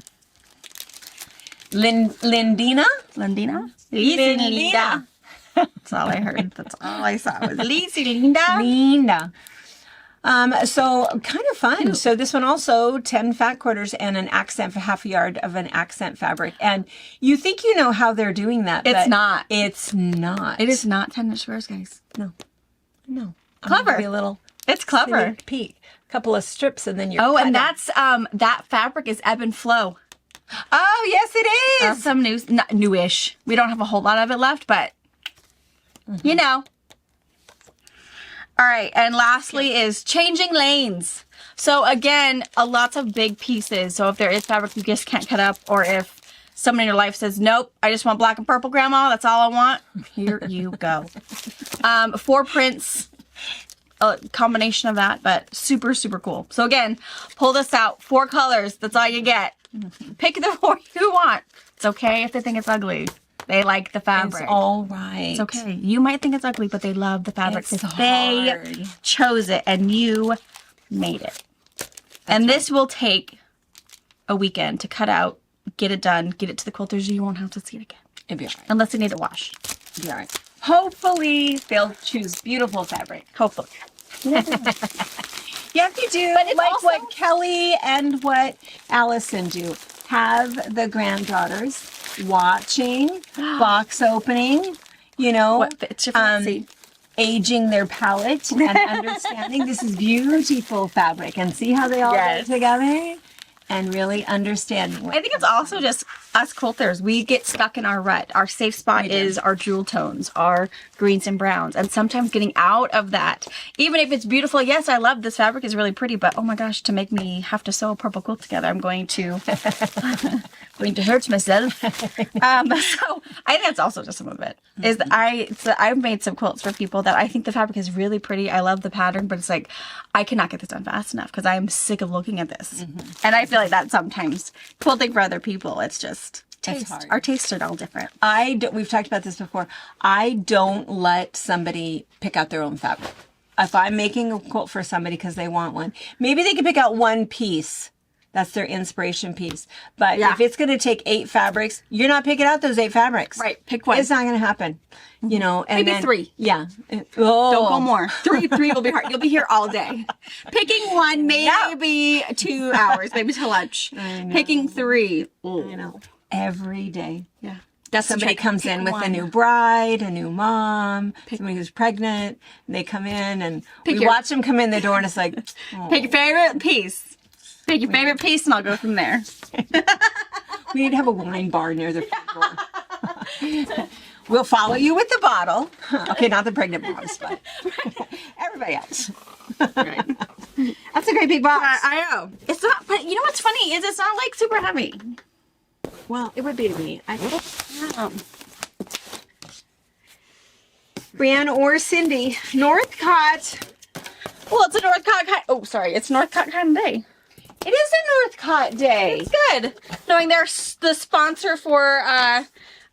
Lindina?
Lindina?
Linda.
That's all I heard. That's all I saw was Lisa Linda.
Linda. So kind of fun. So this one also 10 fat quarters and an accent for half a yard of an accent fabric. And you think you know how they're doing that.
It's
but
not.
It's not.
It is not 10 inch squares, guys.
No. I'm
Clever.
gonna give you a little
It's clever.
sneak peek. A couple of strips and then you're
Oh, and
cut
that's that fabric is ebb and flow.
Oh, yes it is.
Some not newish. We don't have a whole lot of it left, but you know. All right, and lastly is changing lanes. So again, lots of big pieces. So if there is fabric you just can't cut up, or if someone in your life says, nope, I just want black and purple, Grandma, that's all I want, here you go. 4 prints, a combination of that, but super, super cool. So again, pull this out, 4 colors, that's all you get. Pick the 4 you want. It's okay if they think it's ugly. They like the fabric.
It's all right.
It's okay. You might think it's ugly, but they love the fabric.
It's
They
hard.
chose it and you made it. And this will take a weekend to cut out, get it done, get it to the quilters. You won't have to see it again.
It'll be all right.
Unless they need it washed.
It'll be all right. Hopefully they'll choose beautiful fabric.
Hopefully.
Yeah, you do.
But it's
like
also-
what Kelly and what Allison do. Have the granddaughters watching, box opening,
What fits your fancy?
aging their palette and understanding this is beautiful fabric and see how they all
Yes.
go together and really understanding what
I think it's also just us quilters. We get stuck in our rut. Our safe spot
We do.
is our jewel tones, our greens and browns. And sometimes getting out of that, even if it's beautiful, yes, I love this fabric is really pretty, but oh my gosh, to make me have to sew a purple quilt together, I'm going to hurt myself. So I think that's also just some of it. Is that I've made some quilts for people that I think the fabric is really pretty. I love the pattern, but it's like, I cannot get this done fast enough because I'm sick of looking at this. And I feel like that sometimes quilting for other people, it's just taste.
hard.
Our tastes are all different.
we've talked about this before. I don't let somebody pick out their own fabric. If I'm making a quilt for somebody because they want one, maybe they can pick out one piece. That's their inspiration piece. But
Yeah.
if it's going to take 8 fabrics, you're not picking out those 8 fabrics.
Right. Pick one.
It's not going to happen. You know, and
Maybe
then,
3.
Yeah.
Don't go more. Three will be hard. You'll be here all day. Picking one, maybe 2 hours, maybe till lunch. Picking 3.
You know, every day.
Yeah. That's the
Somebody
trick.
comes
Pick
in with
one.
a new bride, a new mom, somebody who's pregnant, and they come in and we
your-
watch them come in the door and it's like, oh,
Pick your favorite piece. Pick your favorite piece and I'll go from there.
we need to have a wine bar near the front door. We'll follow you with the bottle. Okay, not the pregnant moms, but everybody else.
Right.
That's a great big box.
I know. It's not, but you know what's funny is it's not like super heavy.
Well, it would be to me.
Yeah.
Brianna or Cindy, Northcott.
Well, it's a Northcott kind. Oh, sorry. It's Northcott kind of day.
It is a Northcott day.
It's good. Knowing they're the sponsor for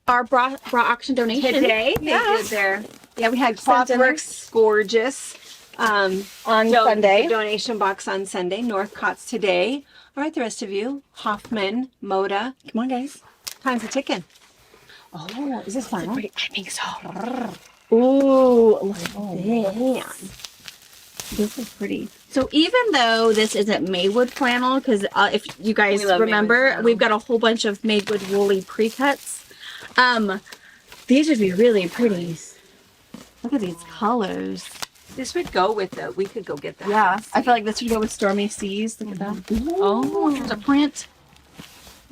our bra auction donation.
Today, they
Yeah.
did their, we had
Sent in
Clothworks Gorgeous
On Sunday.
donation box on Sunday. Northcott's today. All right, the rest of you, Hoffman, Moda,
Come on, guys.
time's a ticking. Oh, is this fun?
I think so. Ooh, look at this.
Man.
This is pretty. So even though this isn't Maywood flannel, because if you guys
We love
remember,
Maywood flannel.
we've got a whole bunch of Maywood woolly pre-cuts. These would be really pretty. Look at these colors.
This would go with the, we could go get that.
Yeah, I feel like this would go with Stormy Seas. Look at that. Oh, there's a print.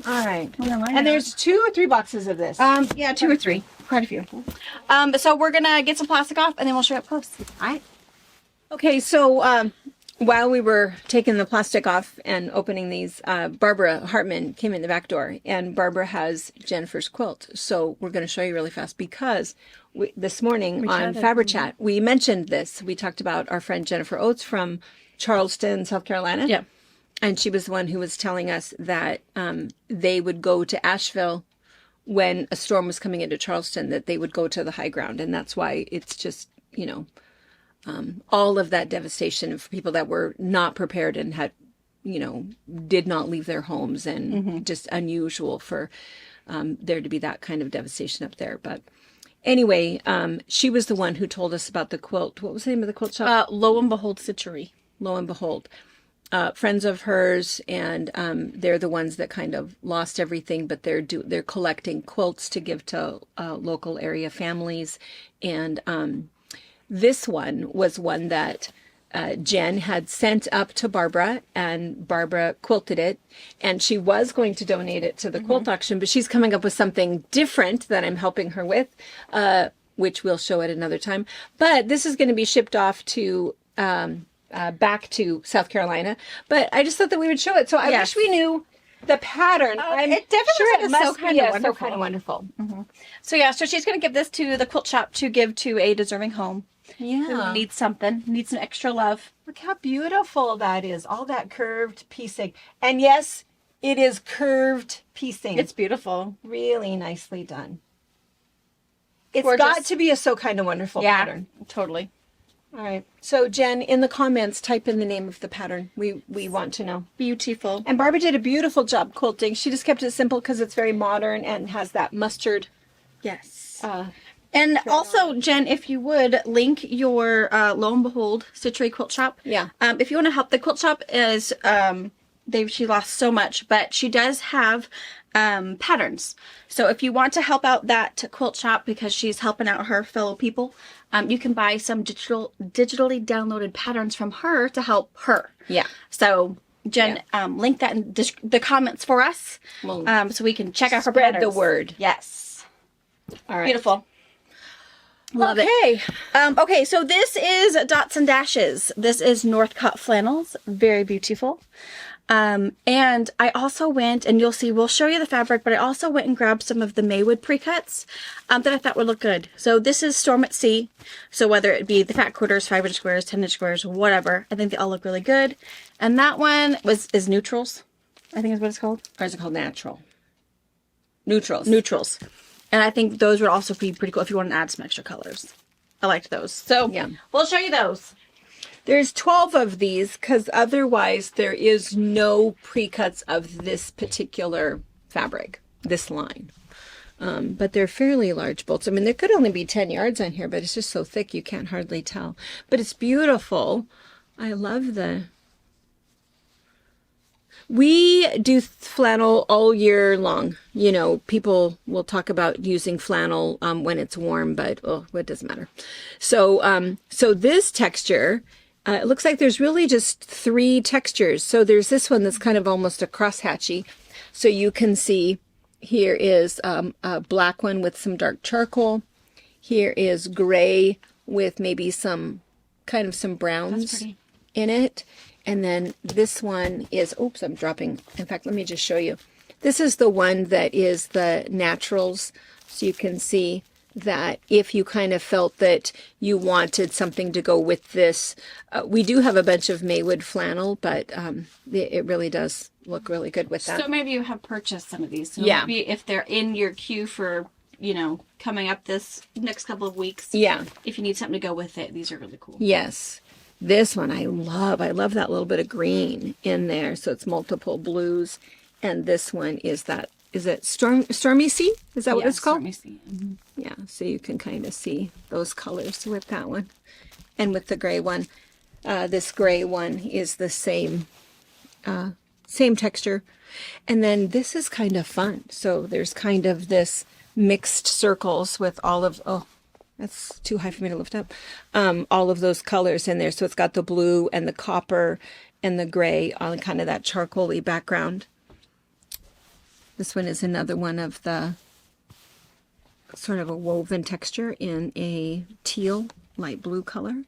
All right.
And
And there's 2 or 3 boxes of this.
yeah, 2 or 3, quite a few. So we're gonna get some plastic off, and then we'll show you up close. All right.
Okay, so while we were taking the plastic off and opening these, Barbara Hartman came in the back door, and Barbara has Jennifer's quilt. So we're going to show you really fast because this morning on Fabric Chat, we mentioned this. We talked about our friend Jennifer Oates from Charleston, South Carolina.
Yeah.
And she was the one who was telling us that they would go to Asheville when a storm was coming into Charleston, that they would go to the high ground. And that's why it's just, you know, all of that devastation for people that were not prepared and had, you know, did not leave their homes, and just unusual for there to be that kind of devastation up there. But anyway, she was the one who told us about the quilt. What was the name of the quilt shop?
Lo and Behold Stitchery.
Lo and Behold. Friends of hers, and they're the ones that kind of lost everything, but they're collecting quilts to give to local area families. And this one was one that Jen had sent up to Barbara, and Barbara quilted it, and she was going to donate it to the quilt auction, but she's coming up with something different that I'm helping her with, which we'll show at another time. But this is going to be shipped off to back to South Carolina. But I just thought that we would show it. So I wish we knew the pattern. I'm
it definitely
sure
looks
it must
so
be
kinda
so
wonderful.
kind of wonderful.
So yeah, so she's gonna give this to the quilt shop to give to a deserving home.
Yeah.
Who needs something, needs some extra love.
Look how beautiful that is. All that curved piecing. And yes, it is curved piecing.
It's beautiful.
really nicely done. It's
Gorgeous.
got to be a so kind of wonderful pattern.
Totally.
All right. So Jen, in the comments, type in the name of the pattern. We want to know.
Beautiful.
And Barbara did a beautiful job quilting. She just kept it simple because it's very modern and has that mustard.
Yes. And also, Jen, if you would link your Lo and Behold Stitchery Quilt Shop.
Yeah.
If you want to help, the quilt shop is she lost so much, but she does have patterns. So if you want to help out that quilt shop because she's helping out her fellow people, you can buy some digitally downloaded patterns from her to help her.
Yeah.
So Jen, link that in the comments for us, so we can check out her
Spread
patterns.
the word.
Yes.
All right.
Beautiful. Love it. Okay, so this is Dots and Dashes. This is Northcott Flannels. Very beautiful. And I also went, and you'll see, we'll show you the fabric, but I also went and grabbed some of the Maywood pre-cuts that I thought would look good. So this is Storm at Sea. So whether it be the fat quarters, 5-inch squares, 10-inch squares, whatever, I think they all look really good. And that one is Neutrals, I think is what it's called.
Or is it called natural? Neutrals.
Neutrals. And I think those would also be pretty cool if you want to add some extra colors. I liked those. So
Yeah.
we'll show you those.
There's 12 of these because otherwise there is no pre-cuts of this particular fabric, this line. But they're fairly large bolts. I mean, there could only be 10 yards on here, but it's just so thick you can't hardly tell. But it's beautiful. I love the... We do flannel all year long. You know, people will talk about using flannel when it's warm, but it doesn't matter. So, so this texture, it looks like there's really just 3 textures. So there's this one that's kind of almost a crosshatchy. So you can see here is a black one with some dark charcoal. Here is gray with maybe some kind of some browns in it. And then this one is, oops, I'm dropping. In fact, let me just show you. This is the one that is the naturals. So you can see that if you kind of felt that you wanted something to go with this, we do have a bunch of Maywood flannel, but it really does look really good with that.
So maybe you have purchased some of these. So
Yeah.
maybe if they're in your queue for, coming up this next couple of weeks.
Yeah.
If you need something to go with it, these are really cool.
Yes. This one I love. I love that little bit of green in there. So it's multiple blues. And this one is it Stormy Sea? Is that what it's called?
Stormy Sea. Mhm.
Yeah. So you can kind of see those colors with that one and with the gray one. This gray one is the same texture. And then this is kind of fun. So there's kind of this mixed circles with all of, oh, that's too high for me to lift up. All of those colors in there. So it's got the blue and the copper and the gray on kind of that charcoaly background. This one is another one of the sort of a woven texture in a teal, light blue color.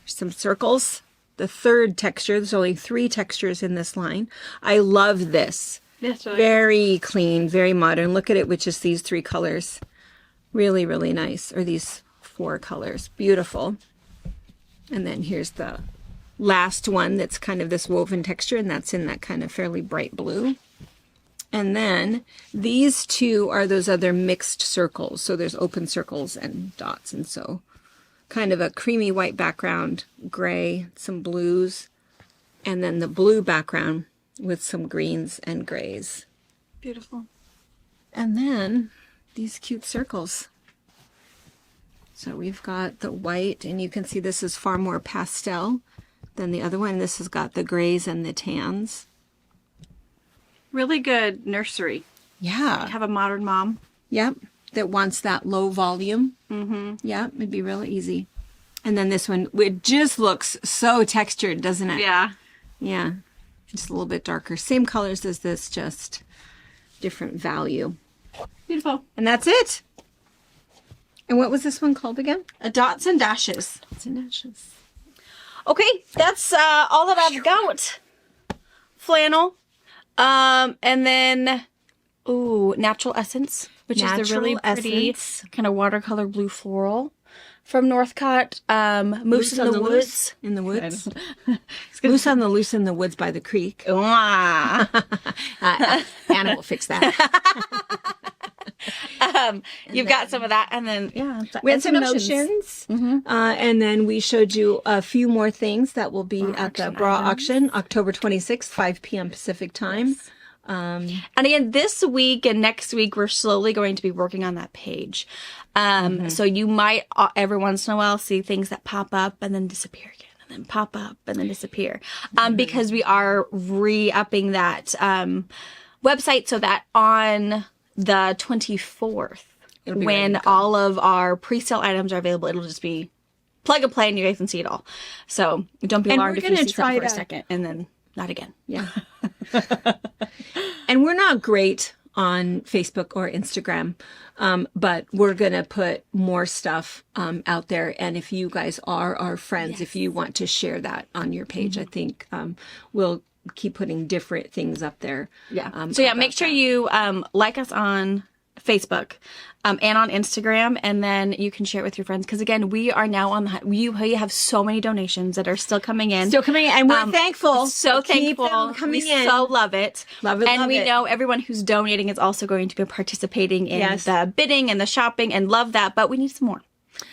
Some circles. The third texture, there's only 3 textures in this line. I love this.
Yes,
very clean, very modern. Look at it, which is these 3 colors. Really, really nice. Or these 4 colors. Beautiful. And then here's the last one that's kind of this woven texture, and that's in that kind of fairly bright blue. And then these 2 are those other mixed circles. So there's open circles and dots, and so kind of a creamy white background, gray, some blues, and then the blue background with some greens and grays.
Beautiful.
And then these cute circles. So we've got the white, and you can see this is far more pastel than the other one. This has got the grays and the tans.
Really good nursery.
Yeah.
Have a modern mom.
Yep. That wants that low volume.
Mm-hmm.
Yeah, it'd be really easy. And then this one, it just looks so textured, doesn't it?
Yeah.
Yeah. Just a little bit darker. Same colors as this, just different value.
Beautiful.
And that's it. And what was this one called again?
Dots and dashes.
Dots and Dashes.
Okay, that's all that I've got. Flannel. And then, ooh, Natural Essence, which is the really pretty kind of watercolor blue floral from Northcott. Moose in the Woods.
In the woods. Moose on the Loose in the Woods by the creek.
Mwah.
Anna will fix that.
You've got some of that, and then
We had some notions. And then we showed you a few more things that will be at the bra auction, October 26th, 5 p.m. Pacific time.
And again, this week and next week, we're slowly going to be working on that page. So you might, every once in a while, see things that pop up and then disappear again, and then pop up and then disappear. Because we are re-upping that website so that on the 24th, when all of our pre-sale items are available, it'll just be plug and play and you guys can see it all. So don't be alarmed if you see something for a second and then not again.
Yeah. And we're not great on Facebook or Instagram, but we're going to put more stuff out there. And if you guys are our friends, if you want to share that on your page, I think we'll keep putting different things up there.
Yeah. So yeah, make sure you like us on Facebook and on Instagram, and then you can share it with your friends. Because again, we are now on the we have so many donations that are still coming in.
And we're thankful.
So
Keep
thankful.
them coming
We
in.
so love it.
Love it,
and
love
we
it.
know everyone who's donating is also going to be participating in the bidding and the shopping, and love that. But we need some more.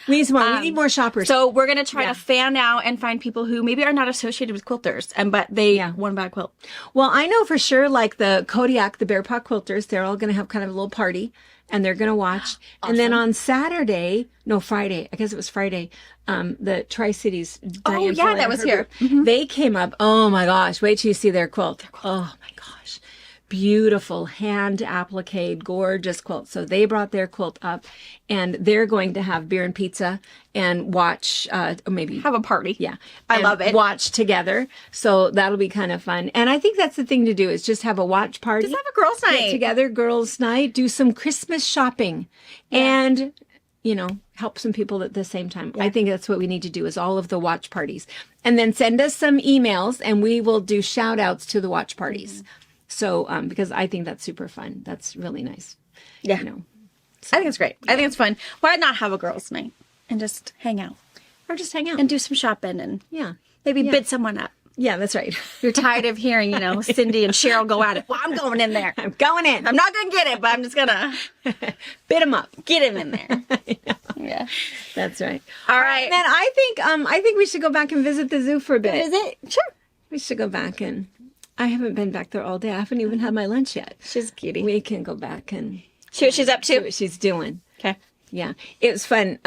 We need some more. We need more shoppers.
So we're going to try to fan out and find people who maybe are not associated with quilters, but they want to buy a quilt.
Well, I know for sure, like the Kodiak, the Bear Paw Quilters, they're all going to have kind of a little party, and they're going to watch. Awesome. And then on Friday, I guess it was Friday, the Tri-Cities.
Oh, yeah, that was here.
They came up. Oh, my gosh. Wait till you see their quilt. Oh, my gosh. Beautiful, hand appliqued, gorgeous quilt. So they brought their quilt up, and they're going to have beer and pizza and watch, or maybe
have a party.
Yeah,
I love it.
Watch together. So that'll be kind of fun. And I think that's the thing to do is just have a watch party.
Just have a girls' night
Get together, girls' night. Do some Christmas shopping, and help some people at the same time. I think that's what we need to do is all of the watch parties, and then send us some emails, and we will do shout outs to the watch parties. So, because I think that's super fun. That's really nice.
Yeah.
So.
I think it's great. I think it's fun. Why not have a girls' night and just hang out?
Or just hang out.
And do some shopping and maybe bid someone up.
Yeah, that's right.
You're tired of hearing, Cindy and Cheryl go at it. Well, I'm going in there.
I'm going in.
I'm not going to get it, but I'm just going to
bid them up.
Get him in there. Yeah.
That's right.
All right.
Then I think we should go back and visit the zoo for a bit.
Visit? Sure.
We should go back, and I haven't been back there all day. I haven't even had my lunch yet.
She's a cutie.
We can go back and
see what she's up to.
See what she's doing.
Okay.
Yeah. It was fun.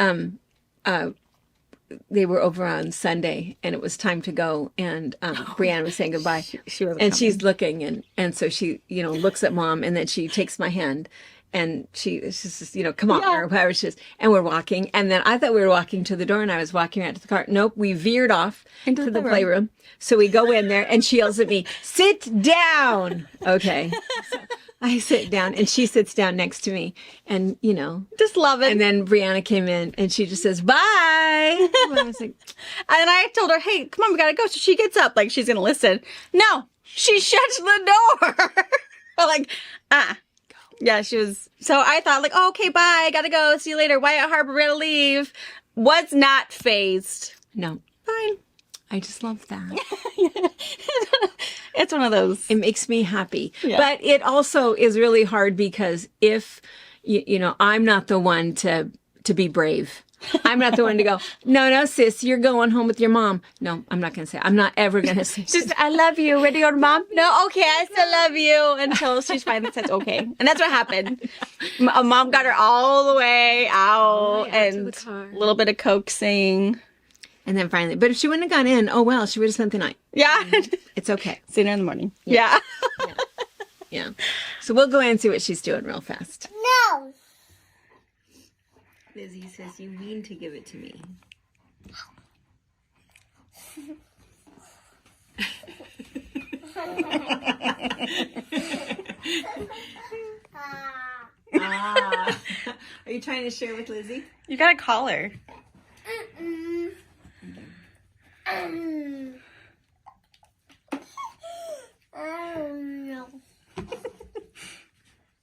they were over on Sunday, and it was time to go, and Brianna was saying goodbye,
She wasn't
and
coming.
she's looking, and so she, looks at Mom, and then she takes my hand, and she's just, come on, or whatever she is, and we're walking, and then I thought we were walking to the door, and I was walking right to the car. Nope, we veered off
Into
to
the
the playroom. So we go in there, and she yells at me, "Sit down!" Okay. I sit down, and she sits down next to me, and
Just love it.
and then Brianna came in, and she just says, "Bye." I was like,
And I told her, hey, come on, we gotta go. So she gets up, like she's gonna listen. No, she shuts the door. I'm like, yeah, she was. So I thought, like, oh, okay, bye, gotta go. See you later. Wyatt Harbor, we're gonna leave. Was not phased.
no,
Fine.
I just love that.
It's one of those.
It makes me happy.
Yeah.
But it also is really hard because if, I'm not the one to be brave. I'm not the one to go, no, sis, you're going home with your mom. No, I'm not going to say, I'm not ever going to say,
Just, I love you. Ready to go to Mom? No, okay, I still love you. Until she finally says, okay. And that's what happened. Mom got her all the way out
way out to the
and
car.
a little bit of coaxing.
and then finally, but if she wouldn't have gone in, oh well, she would have spent the night.
Yeah.
It's okay.
Sooner in the morning. Yeah.
Yeah. So we'll go in and see what she's doing real fast.
No.
Lizzie says, you mean to give it to me. Are you trying to share with Lizzie?
You gotta call her.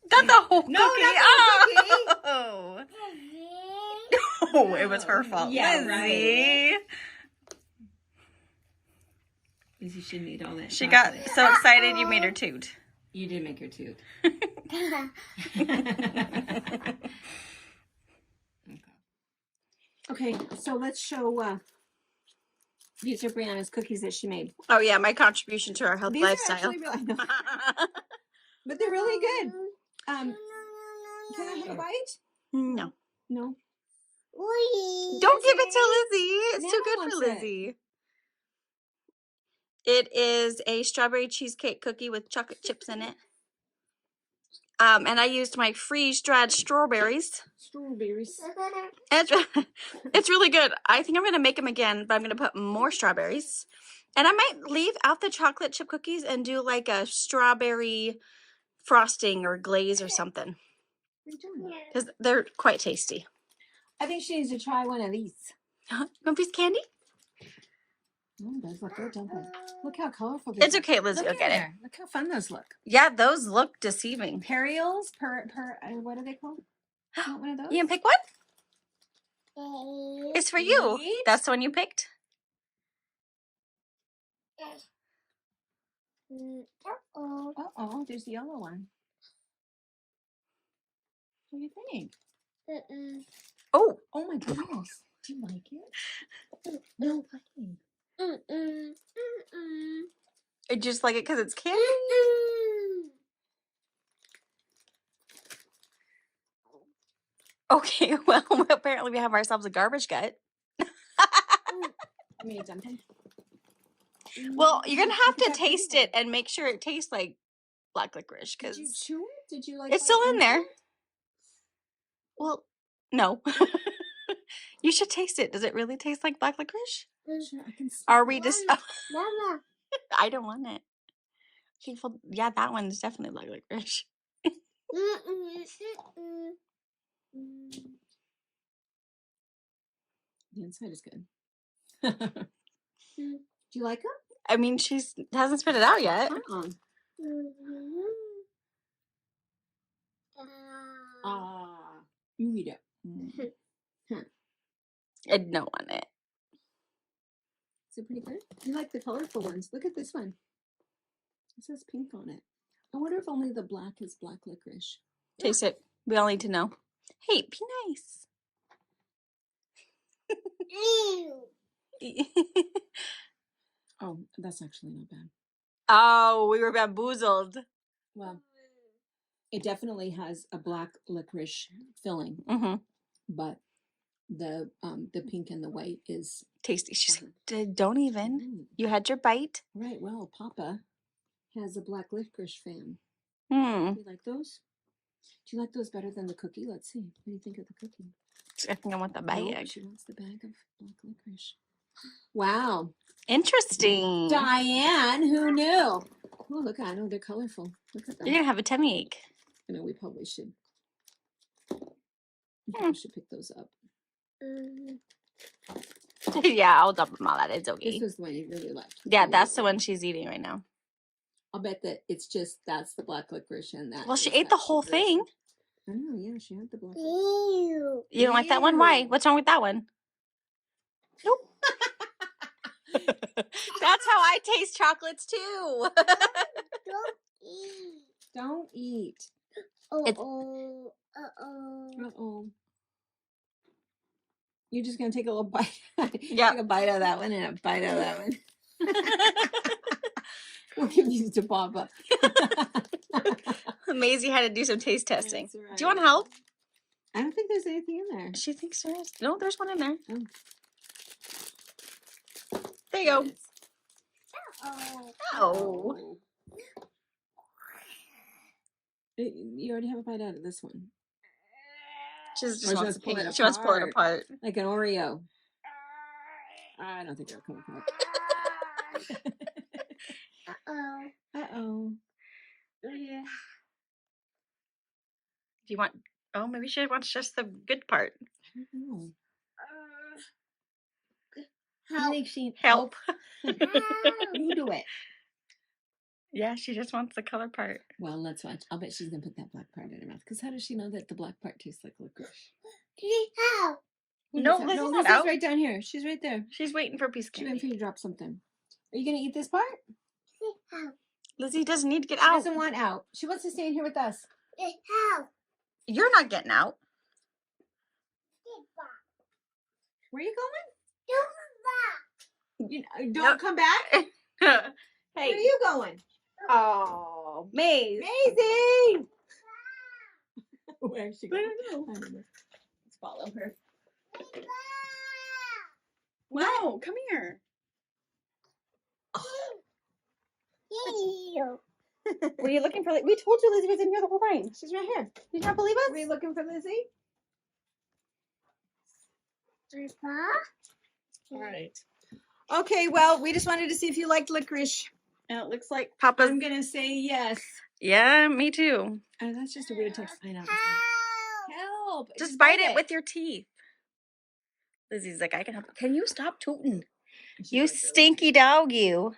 Got the whole cookie.
No, not the cookie.
Oh. Oh, it was her fault.
Yeah,
Lizzie.
Lizzie shouldn't eat all that.
She got so excited you made her toot.
You did make her toot. Okay, so let's show. These are Brianna's cookies that she made.
Oh yeah, my contribution to our health
These
lifestyle.
are actually really, I know, but they're really good. Can I have a bite?
No.
No.
Don't give it to Lizzie. It's too
Nana
good for
wants it.
Lizzie. It is a strawberry cheesecake cookie with chocolate chips in it. And I used my freeze-dried strawberries.
Strawberries.
It's, it's really good. I think I'm going to make them again, but I'm going to put more strawberries. And I might leave out the chocolate chip cookies and do like a strawberry frosting or glaze or something. Because they're quite tasty.
I think she needs to try one of these.
You want a piece of candy?
Oh, those look good, don't they? Look how colorful they are.
It's okay, Lizzie.
Look
I'll get it.
there. Look how fun those look.
Yeah, those look deceiving.
Periols, what are they called? Want one of those?
You can pick one? It's for you.
Sweet.
That's the one you picked?
Uh-oh, there's the yellow one. What do you think?
Oh,
Oh my goodness. Do you like it? No way.
I just like it because it's candy. Okay, well, apparently we have ourselves a garbage gut.
You made a dumpling?
Well, you're going to have to taste it and make sure it tastes like black licorice
Did you
because
chew it? Did you like
it's still in there. Well, no. You should taste it. Does it really taste like black licorice?
Sure, I can
Are we just...
Mama.
I don't want it. Okay, well, yeah, that one's definitely black licorice.
The inside is good. Do you like them?
I mean, she hasn't spit it out yet.
You eat it.
I don't want it.
Is it pretty good? You like the colorful ones. Look at this one. It says pink on it. I wonder if only the black is black licorice.
Taste it. We all need to know. Hey, be nice.
Oh, that's actually not bad.
Oh, we were bamboozled.
Well, it definitely has a black licorice filling,
Mm-hmm.
but The pink and the white is
Tasty. She's like, don't even. You had your bite.
right. Well, Papa has a black licorice fan.
Hmm.
Do you like those? Do you like those better than the cookie? Let's see. What do you think of the cookie?
I think I want the
No,
bag.
she wants the bag of black licorice. Wow.
Interesting.
Diane, who knew? Oh, look, I know they're colorful. Look at them.
You're gonna have a tummy ache.
I know we probably should. We probably should pick those up.
Yeah, I'll dump them all out. It's okay.
This was the one you really liked.
Yeah, that's the one she's eating right now.
I'll bet that it's just that's the black licorice and that.
Well, she ate the whole thing.
I know, yeah, she had the black.
You don't like that one? Why? What's wrong with that one? Nope. That's how I taste chocolates too.
Don't eat.
Don't eat.
Uh-oh.
Uh-oh. You're just gonna take a little bite.
Yep.
Take a bite of that one and a bite of that one. We'll give these to Papa.
Maisie had to do some taste testing.
That's right.
Do you want help?
I don't think there's anything in there.
She thinks there is. No, there's one in there.
Oh.
There you go.
Uh-oh.
Oh.
You already have a bite out of this one.
She just
Or
wants to
pull it
She wants to pull it apart.
Like an Oreo. I don't think they'll come apart.
Uh-oh.
Uh-oh.
Yeah.
Do you want? Oh, maybe she wants just the good part.
I don't know.
Help.
think she
Help.
You do it.
Yeah, she just wants the color part.
Well, let's watch. I'll bet she's gonna put that black part in her mouth. Because how does she know that the black part tastes like licorice?
Help.
No,
Lizzie's
Lizzie's not
Lizzie's
out.
right down here. She's right there.
She's waiting for a piece of
She's waiting for
candy.
you to drop something. Are you gonna eat this part?
Help.
Lizzie doesn't need to get
She
out.
doesn't want out. She wants to stay in here with us.
Help.
You're not getting out.
Where are you going?
Don't
You don't
Nope.
come back. Where are
Hey.
you going?
Oh, Maze.
Maisie! Where is she
I
going?
don't know.
I don't know. Let's follow her.
No, come here. Were you looking for? We told you Lizzie was in here the whole time.
She's right here.
Did you not believe us?
Were you looking for Lizzie? All right. Okay, well, we just wanted to see if you liked licorice.
And it looks like Papa's.
I'm gonna say yes.
Yeah, me too.
Oh, that's just a weird text. I know. Help!
Just bite it with your teeth. Lizzie's like, I can help. Can you stop tooting? You stinky dog, you.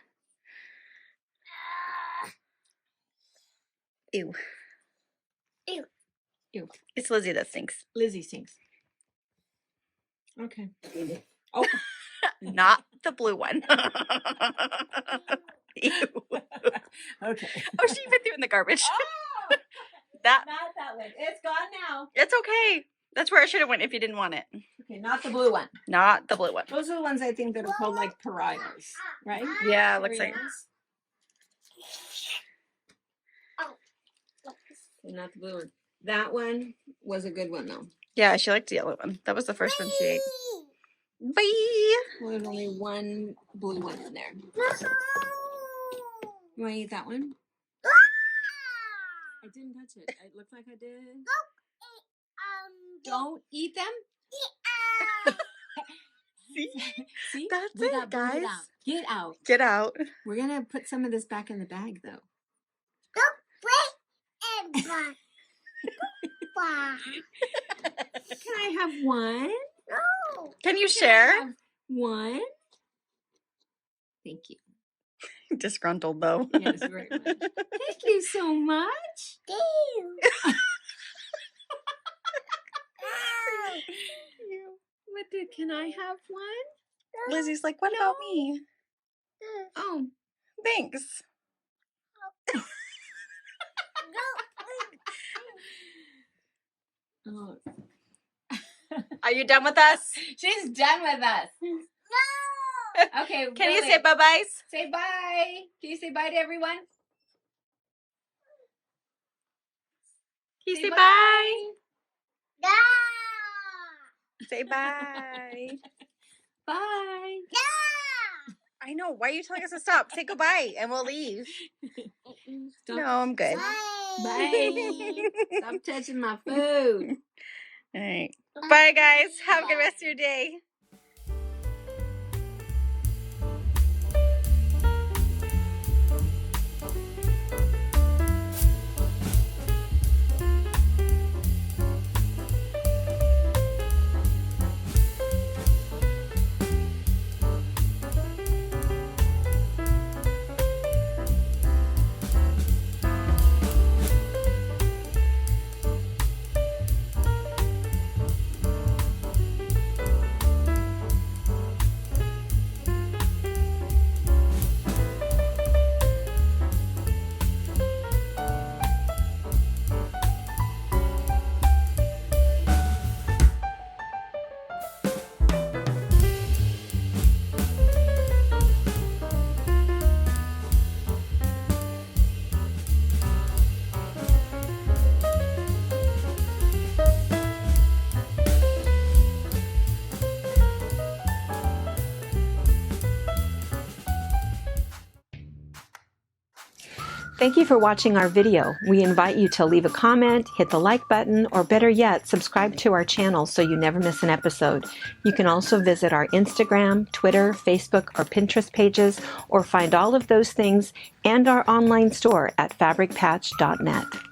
Ew.
Ew.
Ew.
It's Lizzie that stinks.
Lizzie stinks. Okay. Oh.
Not the blue one. Ew.
Okay.
Oh, she even threw in the garbage.
Oh,
That
not that one. It's gone now.
it's okay. That's where it should have went if you didn't want it.
Okay, not the blue one.
Not the blue one.
Those are the ones I think that are called like pariahs, right?
Yeah, looks like.
Pariahs? Not the blue one. That one was a good one though.
Yeah, she liked the yellow one. That was the first one she ate. Bye.
Well, there's only one blue one in there. You want to eat that one? I didn't touch it. It looked like I did. Don't eat them.
See?
See?
That's
We
it,
got bring
guys.
out. Get out.
Get out.
We're gonna put some of this back in the bag though. Can I have one?
Can you
Can I
share?
have one? Thank you.
Disgruntled though.
Yes, very much. Thank you so much. Can I have one?
Lizzie's like, what about me?
Oh,
Thanks.
oh.
Are you done with us?
She's done with us. Okay.
Can you
Lily,
say bye-byes?
say bye? Can you say bye to everyone?
Can you say bye? Say bye.
Bye.
I know. Why are you telling us to stop? Say goodbye and we'll leave.
Stop.
No, I'm good.
Bye. Stop touching my food.
All right. Bye, guys. Have a good rest of your day.
Thank you for watching our video. We invite you to leave a comment, hit the like button, or better yet, subscribe to our channel so you never miss an episode. You can also visit our Instagram, Twitter, Facebook, or Pinterest pages, or find all of those things and our online store at fabricpatch.net.